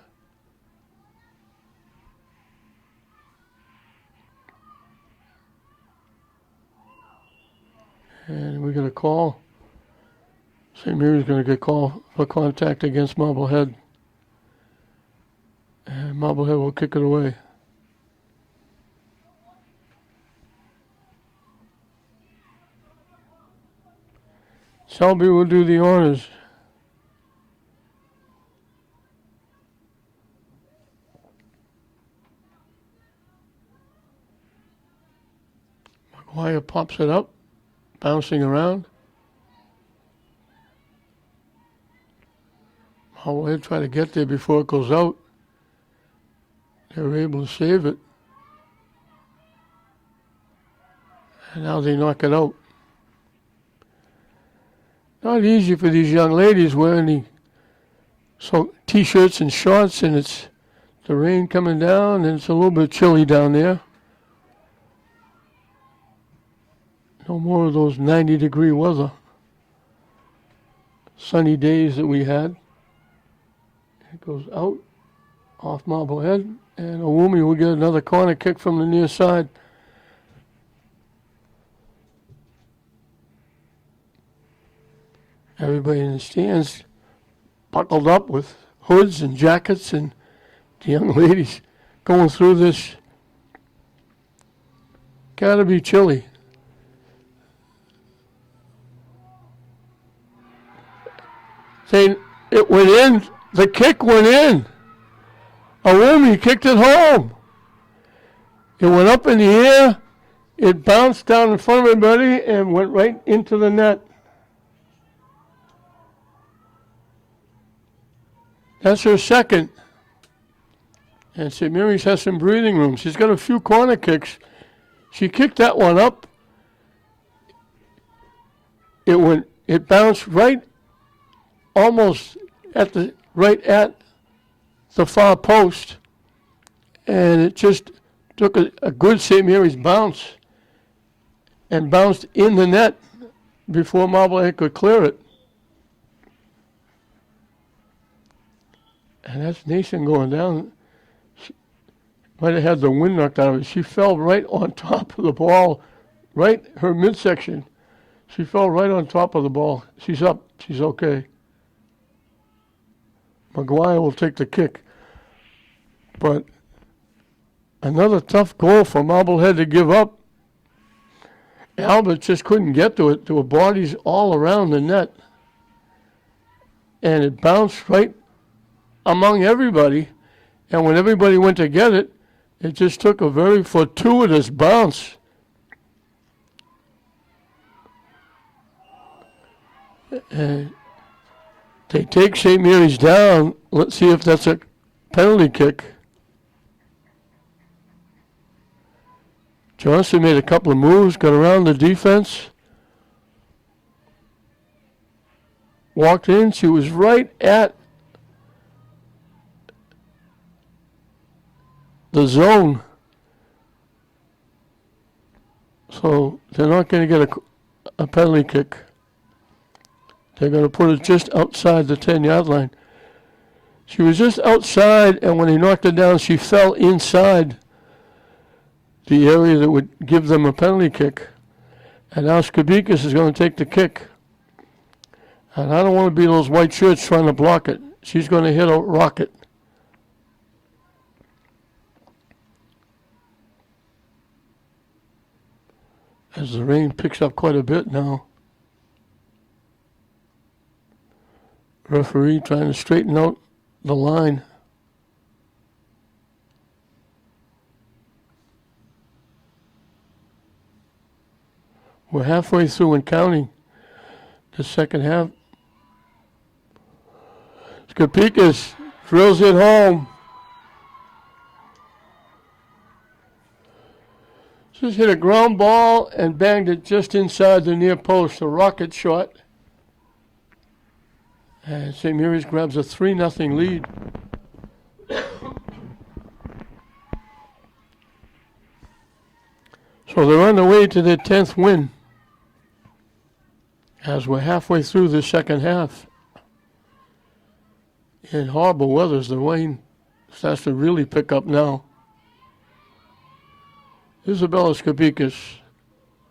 And we're going to call. St. Mary's going to get called for contact against Marblehead. And Marblehead will kick it away. Selby will do the honors. McGuire pops it up, bouncing around. Marblehead try to get there before it goes out. They were able to save it. And now they knock it out. not easy for these young ladies wearing the t-shirts and shorts, and it's the rain coming down, and it's a little bit chilly down there. No more of those 90-degree weather. Sunny days that we had. It goes out off Marblehead, and Owumi will get another corner kick from the near side. Everybody in the stands buckled up with hoods and jackets, and the young ladies going through this. Gotta be chilly. It went in. The kick went in. Owumi kicked it home. It went up in the air. It bounced down in front of everybody and went right into the net. That's her second. And St. Mary's has some breathing room. She's got a few corner kicks. She kicked that one up. It bounced right almost at the far post. And it just took a good St. Mary's bounce and bounced in the net before Marblehead could clear it. And that's Nation going down. She might have had the wind knocked out of it. She fell right on top of the ball, right her midsection. She fell right on top of the ball. She's up. She's okay. McGuire will take the kick. But another tough goal for Marblehead to give up. Albert just couldn't get to it. There were bodies all around the net. And it bounced right among everybody. And when everybody went to get it, it just took a very fortuitous bounce. And they take St. Mary's down. Let's see if that's a penalty kick. Johnson made a couple of moves, got around the defense, walked in. She was right at the zone. So they're not going to get a penalty kick. They're going to put it just outside the 10-yard line. She was just outside, and when he knocked her down, she fell inside the area that would give them a penalty kick. And now Skabikis is going to take the kick. And I don't want to be those white shirts trying to block it. She's going to hit a rocket. As the rain picks up quite a bit now. Referee trying to straighten out the line. We're halfway through and counting the second half. Skapikas drills it home. Just hit a ground ball and banged it just inside the near post, a rocket shot. And St. Mary's grabs a 3-0 lead. So they're on their way to their 10th win as we're halfway through the second half. In horrible weather, the rain starts to really pick up now. Isabella Skabikas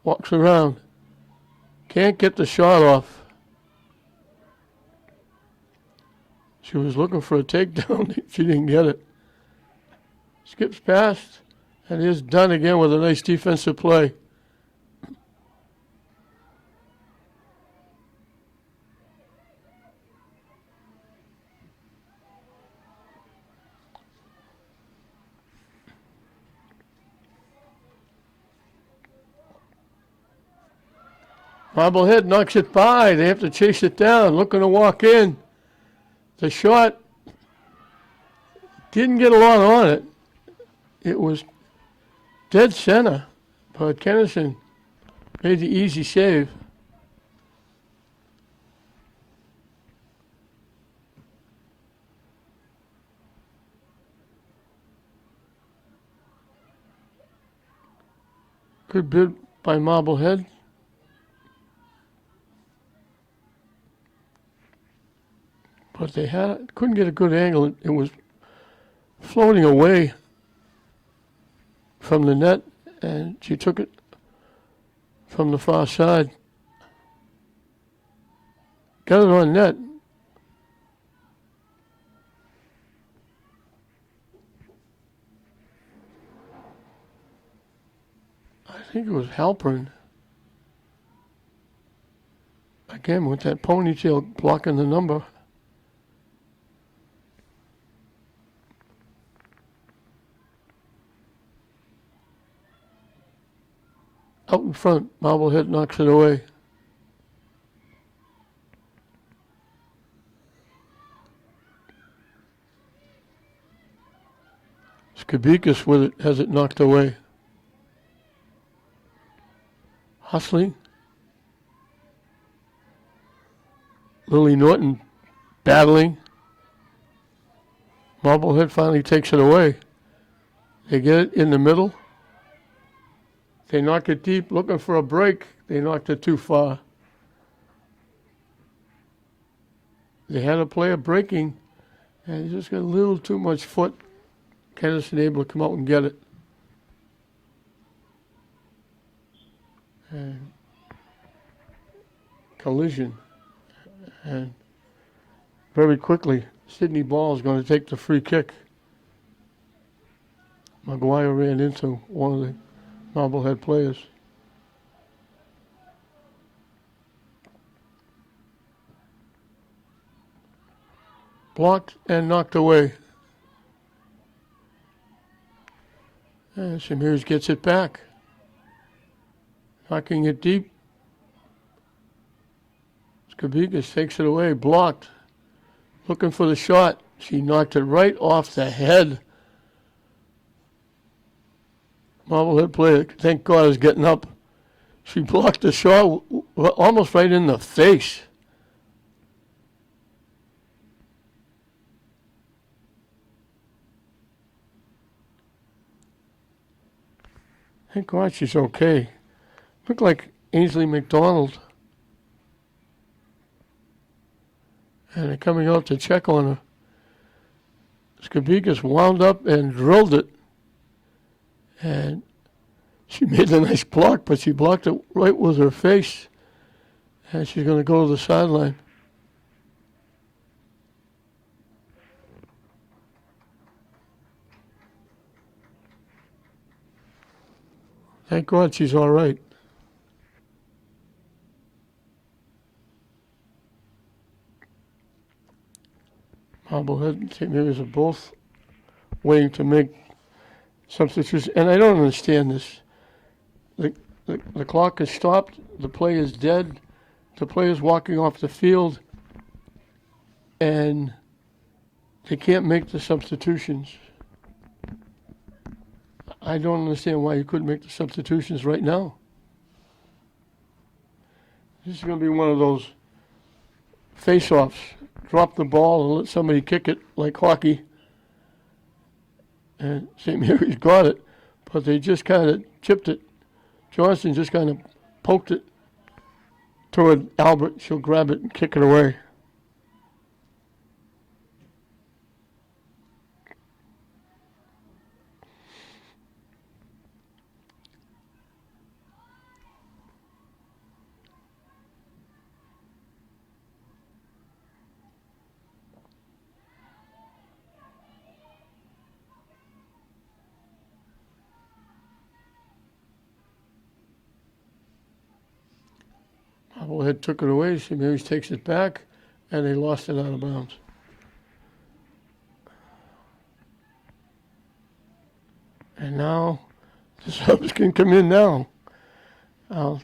walks around. Can't get the shot off. She was looking for a takedown. She didn't get it. Skips past and is done again with a nice defensive play. Marblehead knocks it by. They have to chase it down, looking to walk in. The shot didn't get a lot on it. It was dead center, but Kennison made the easy save. Good bid by Marblehead. But they couldn't get a good angle. It was floating away from the net, and she took it from the far side. Got it on net. I think it was Halpern. Again, with that ponytail blocking the number. Out in front, Marblehead knocks it away. Skabikas with it, has it knocked away. Hustling. Lily Norton battling. Marblehead finally takes it away. They get it in the middle. They knock it deep, looking for a break. They knocked it too far. They had a player breaking, and he just got a little too much foot. Kennison able to come out and get it. And collision. And very quickly, Sydney Ball is going to take the free kick. Maguire ran into one of the Marblehead players. Blocked and knocked away. And Samirs gets it back. Knocking it deep. Skabikas takes it away, blocked. Looking for the shot. She knocked it right off the head. Marblehead player, thank God, is getting up. She blocked the shot almost right in the face. Thank God she's okay. Looked like Ainsley McDonald. And they're coming out to check on her. Skabikas wound up and drilled it. And she made a nice block, but she blocked it right with her face. And she's going to go to the sideline. Thank God she's all right. Marblehead and St. Mary's are both waiting to make substitutes. And I don't understand this. The clock is stopped. The play is dead. The player's walking off the field. And they can't make the substitutions. I don't understand why you couldn't make the substitutions right now. This is going to be one of those face-offs. Drop the ball and let somebody kick it like hockey. And St. Mary's got it, but they just kind of chipped it. Johnson just kind of poked it toward Albert. She'll grab it and kick it away. Marblehead took it away. St. Mary's takes it back, and they lost it out of bounds. And now the subs can come in now. The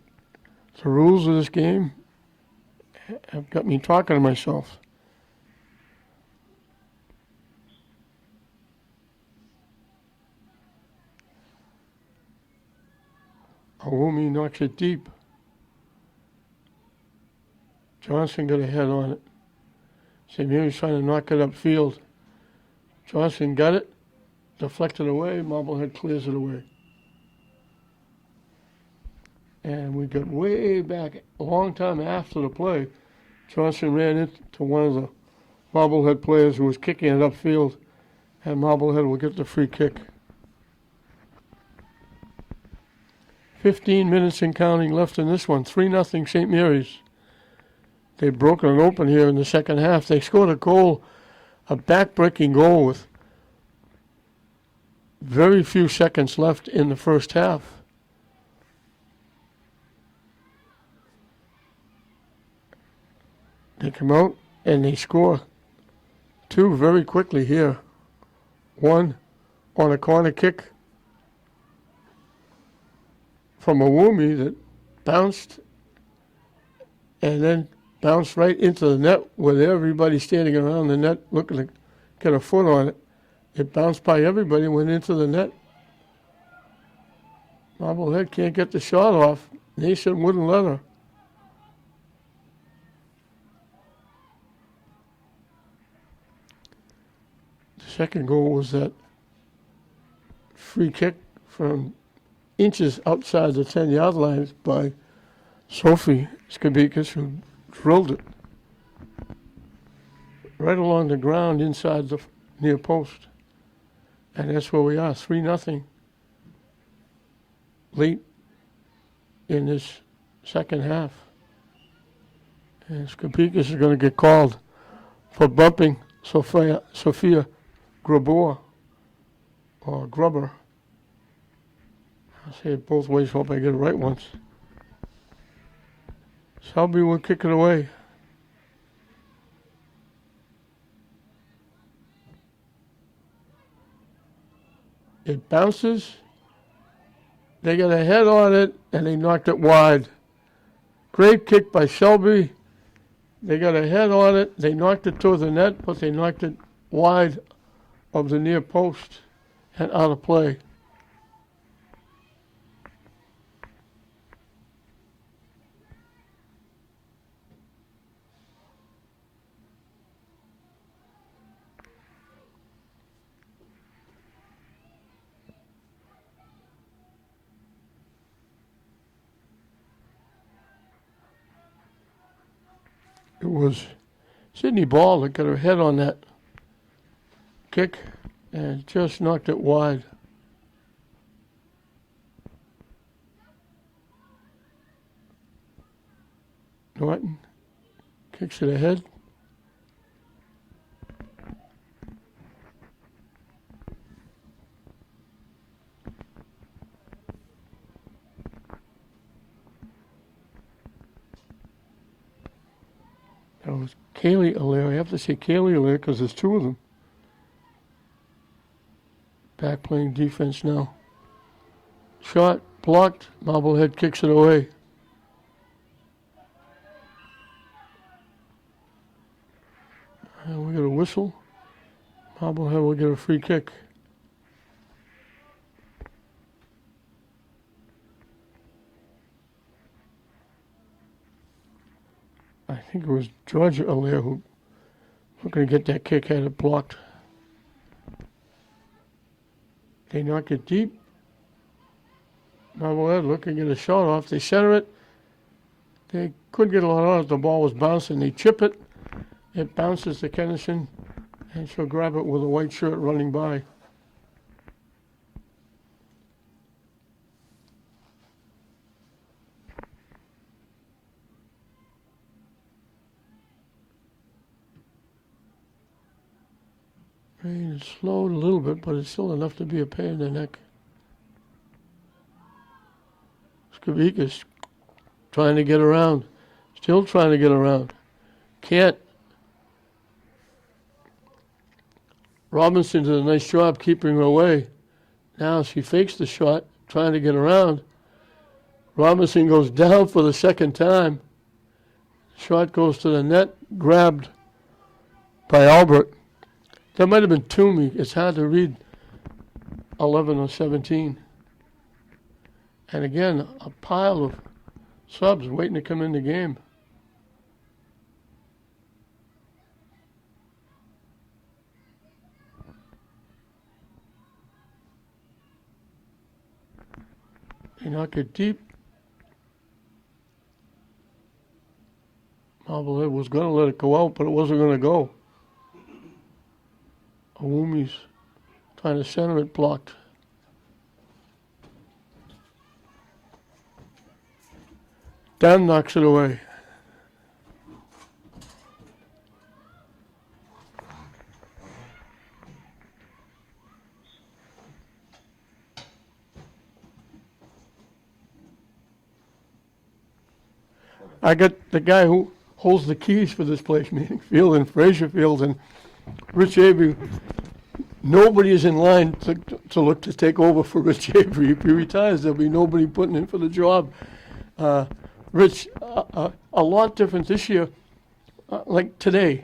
rules of this game have got me talking to myself. Awumi knocks it deep. Johnson got a head on it. St. Mary's trying to knock it upfield. Johnson got it, deflected away, Marblehead clears it away. And we got way back a long time after the play. Johnson ran into one of the Marblehead players who was kicking it upfield, and Marblehead will get the free kick. 15 minutes and counting left in this one. 3-0 St. Mary's. They've broken it open here in the second half. They scored a goal, a back-breaking goal with very few seconds left in the first half. They come out and they score two very quickly here. One on a corner kick from a Woomy that bounced and then bounced right into the net with everybody standing around the net looking to get a foot on it. It bounced by everybody, went into the net. Marblehead can't get the shot off. Nason wouldn't let her. The second goal was that free kick from inches outside the 10-yard line by Sophie Skabikas, who drilled it right along the ground inside the near post. And that's where we are, 3-0 late in this second half. And Skabikas is going to get called for bumping Sophia Grabor, or Grubber. I'll say it both ways, hope I get it right once. Selby will kick it away. It bounces. They got a head on it, and they knocked it wide. Great kick by Shelby. They got a head on it. They knocked it toward the net, but they knocked it wide of the near post and out of play. It was Sydney Ball that got her head on that kick and just knocked it wide. Norton kicks it ahead. That was Kaylee Allaire. I have to say Kaylee Allaire because there's two of them. Back playing defense now. Shot blocked. Marblehead kicks it away. And we got a whistle. Marblehead will get a free kick. I think it was Georgia Allaire who was going to get that kick, had it blocked. They knock it deep. Marblehead looking at a shot off. They center it. They couldn't get a lot on it. The ball was bouncing. They chip it. It bounces to Kennison, and she'll grab it with a white shirt running by. Rain has slowed a little bit, but it's still enough to be a pain in the neck. Skabikas trying to get around. Still trying to get around. Can't. Robinson did a nice job keeping her away. Now she fakes the shot, trying to get around. Robinson goes down for the second time. Shot goes to the net, grabbed by Albert. That might have been Toomey. It's hard to read 11 or 17. And again, a pile of subs waiting to come in the game. They knock it deep. Marblehead was going to let it go out, but it wasn't going to go. Awumi's trying to center it, blocked. Dan knocks it away. I got the guy who holds the keys for this place, Manning Field and Fraser Field, and Rich Avery. Nobody is in line to look to take over for Rich Avery. If he retires, there'll be nobody putting in for the job. Rich, a lot different this year. Like today,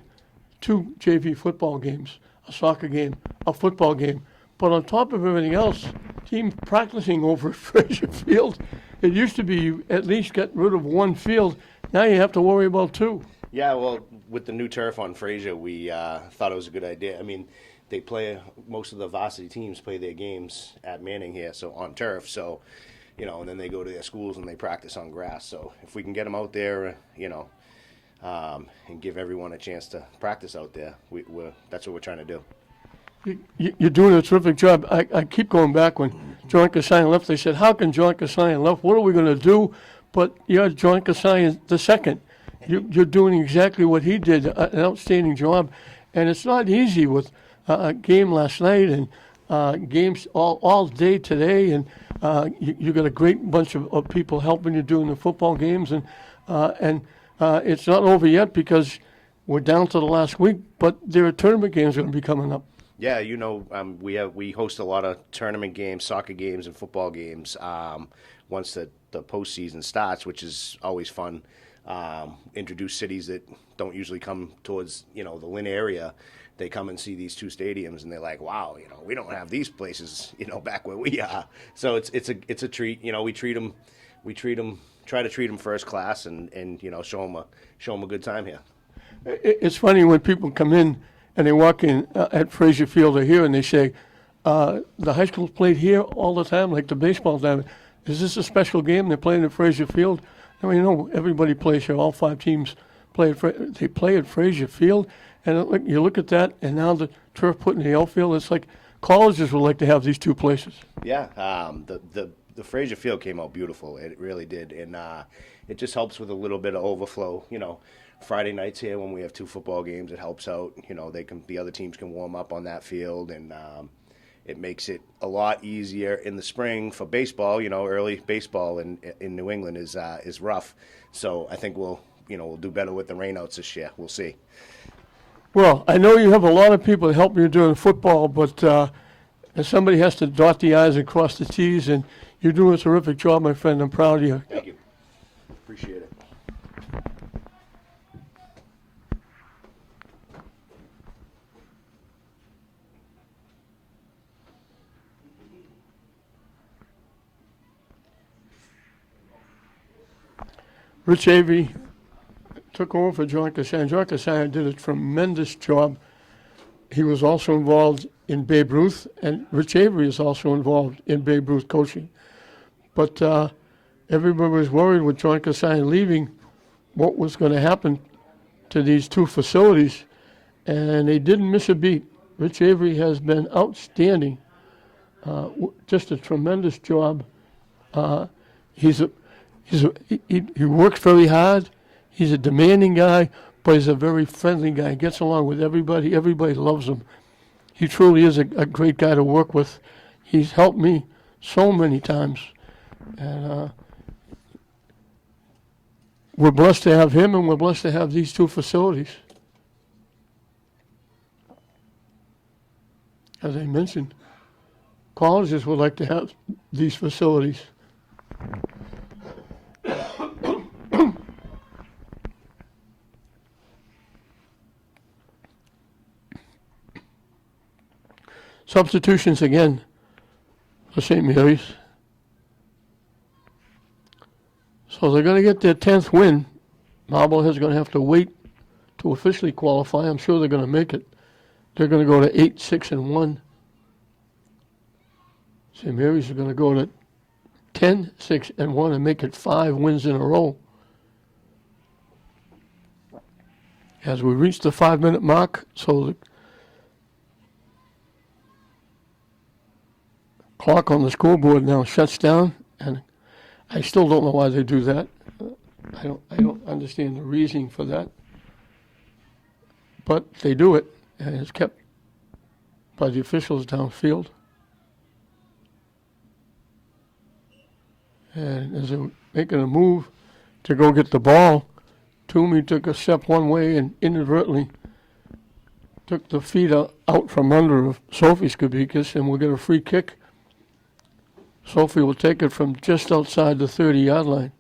2 JV football games, a soccer game, a football game. But on top of everything else, team practicing over at Fraser Field. It used to be you at least got rid of 1 field. Now you have to worry about 2. Yeah, well, with the new turf on Fraser, we thought it was a good idea. I mean, they play, most of the varsity teams play their games at Manning here, so on turf. So, and then they go to their schools and they practice on grass. So if we can get them out there, and give everyone a chance to practice out there, that's what we're trying to do. You're doing a terrific job. I keep going back when John Kasayan left. They said, how can John Kasayan left? What are we going to do? But you're John Kasayan the second. You're doing exactly what he did, an outstanding job. And it's not easy with a game last night and games all day today. And you got a great bunch of people helping you doing the football games. And it's not over yet because we're down to the last week. But there are tournament games going to be coming up. Yeah, we host a lot of tournament games, soccer games, and football games once the postseason starts, which is always fun. Introduce cities that don't usually come towards the Lynn area. They come and see these 2 stadiums, and they're like, "Wow, we don't have these places, back where we are." So it's a treat. We treat them, try to treat them first class, and show them a good time here. It's funny when people come in. And they walk in at Fraser Field or here, and they say, the high school's played here all the time, like the baseball time. Is this a special game? They're playing at Fraser Field? I mean, everybody plays here. All 5 teams play they play at Fraser Field. And you look at that, and now the turf put in the outfield. It's like colleges would like to have these 2 places. Yeah, the Fraser Field came out beautiful. It really did. And it just helps with a little bit of overflow, Friday nights here when we have 2 football games, it helps out. The other teams can warm up on that field, and it makes it a lot easier in the spring for baseball. Early baseball in New England is rough, so I think we'll do better with the rainouts this year. We'll see. Well, I know you have a lot of people helping you doing football, but somebody has to dot the I's and cross the T's, and you're doing a terrific job, my friend. I'm proud of you. Thank you. Appreciate it. Rich Avery took over for John Kasayan. John Kasayan did a tremendous job. He was also involved in Babe Ruth, and Rich Avery is also involved in Babe Ruth coaching. But everybody was worried with John Kasayan leaving what was going to happen to these 2 facilities, and they didn't miss a beat. Rich Avery has been outstanding, just a tremendous job. He works very hard. He's a demanding guy, but he's a very friendly guy. He gets along with everybody. Everybody loves him. He truly is a great guy to work with. He's helped me so many times. And we're blessed to have him, and we're blessed to have these 2 facilities. As I mentioned, colleges would like to have these facilities. Substitutions again for St. Mary's. So they're going to get their 10th win. Marblehead's going to have to wait to officially qualify. I'm sure they're going to make it. They're going to go to 8-6-1. St. Mary's are going to go to 10-6-1 and make it 5 wins in a row. as we reach the 5-minute mark. So the clock on the scoreboard now shuts down, and I still don't know why they do that. I don't understand the reasoning for that, but they do it, and it's kept by the officials downfield. And as they're making a move to go get the ball, Toomey took a step one way and inadvertently took the feet out from under of Sophie Skabikis, and we'll get a free kick. Sophie will take it from just outside the 30-yard line.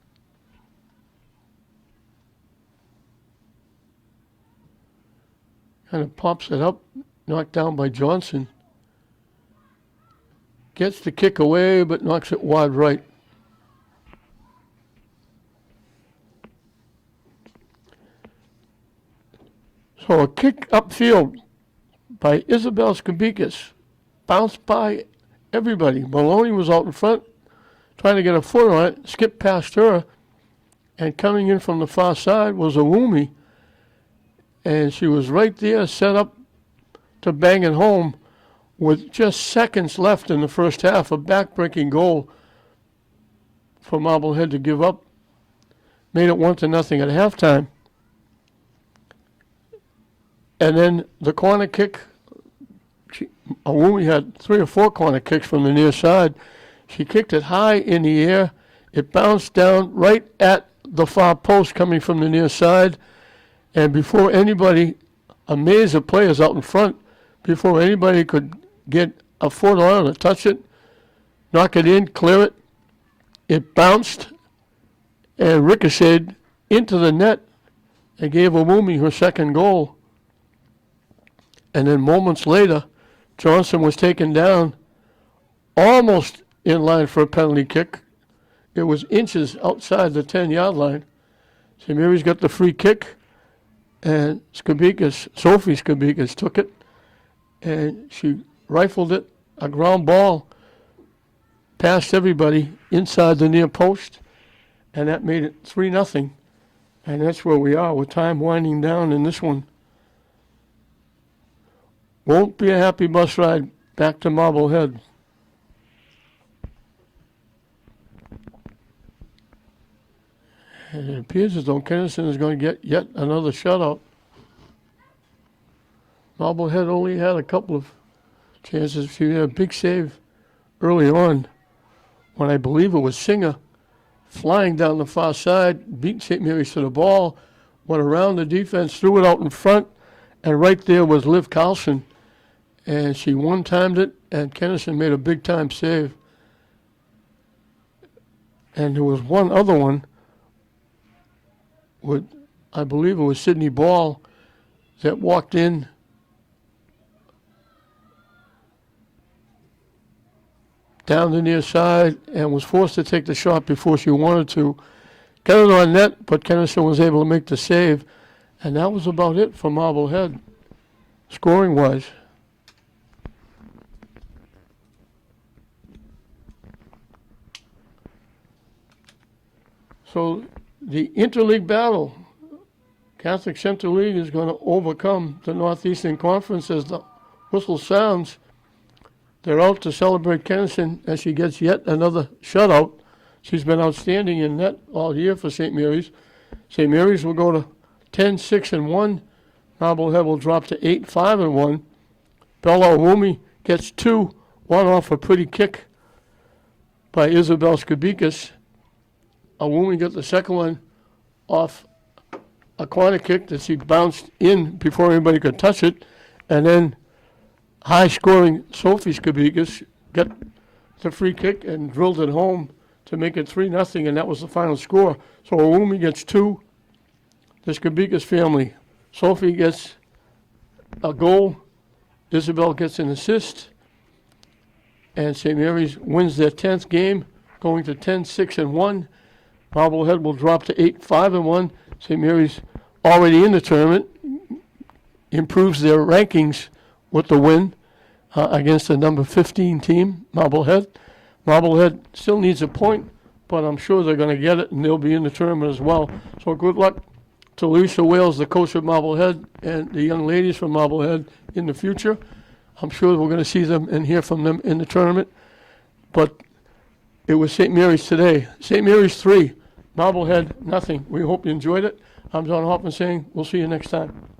Kind of pops it up, knocked down by Johnson. Gets the kick away, but knocks it wide right. So a kick upfield by Isabel Skabikis. Bounced by everybody. Maloney was out in front, trying to get a foot on it, skipped past her, and coming in from the far side was Awumi. And she was right there, set up to bang it home with just seconds left in the first half. A back-breaking goal for Marblehead to give up. Made it 1-0 at halftime. And then the corner kick, Awumi had 3 or 4 corner kicks from the near side. She kicked it high in the air. It bounced down right at the far post coming from the near side. And before anybody, a maze of players out in front, before anybody could get a foot on it or touch it, knock it in, clear it, it bounced and ricocheted into the net and gave Awumi her second goal. And then moments later, Johnson was taken down almost in line for a penalty kick. It was inches outside the 10-yard line. St. Mary's got the free kick, and Sophie Skabikis took it, and she rifled it, a ground ball, past everybody inside the near post, and that made it 3-0. And that's where we are with time winding down in this one. Won't be a happy bus ride back to Marblehead. And it appears as though Kennison is going to get yet another shutout. Marblehead only had a couple of chances. She had a big save early on when I believe it was Singer flying down the far side, beat St. Mary's to the ball, went around the defense, threw it out in front, and right there was Liv Carlson. And she one-timed it, and Kennison made a big-time save. And there was one other one with, I believe it was Sydney Ball, that walked in down the near side and was forced to take the shot before she wanted to. Got it on net, but Kennison was able to make the save. And that was about it for Marblehead, scoring-wise. So the interleague battle, Catholic Central League is going to overcome the Northeastern Conference as the whistle sounds. They're out to celebrate Kennison as she gets yet another shutout. She's been outstanding in net all year for St. Mary's. St. Mary's will go to 10-6-1. Marblehead will drop to 8-5-1. Bella Awumi gets 2, one off a pretty kick by Isabel Skabikis. Awumi got the second one off a corner kick that she bounced in before anybody could touch it. And then high-scoring Sophie Skabikis got the free kick and drilled it home to make it 3-0, and that was the final score. So Awumi gets 2. The Skabikis family. Sophie gets a goal. Isabel gets an assist. And St. Mary's wins their 10th game, going to 10-6-1. Marblehead will drop to 8-5-1. St. Mary's already in the tournament, improves their rankings with the win against the number 15 team, Marblehead. Marblehead still needs a point, but I'm sure they're going to get it, and they'll be in the tournament as well. So good luck to Lisa Wales, the coach of Marblehead, and the young ladies from Marblehead in the future. I'm sure we're going to see them and hear from them in the tournament. But it was St. Mary's today. St. Mary's 3, Marblehead nothing. We hope you enjoyed it. I'm John Hoffman saying we'll see you next time.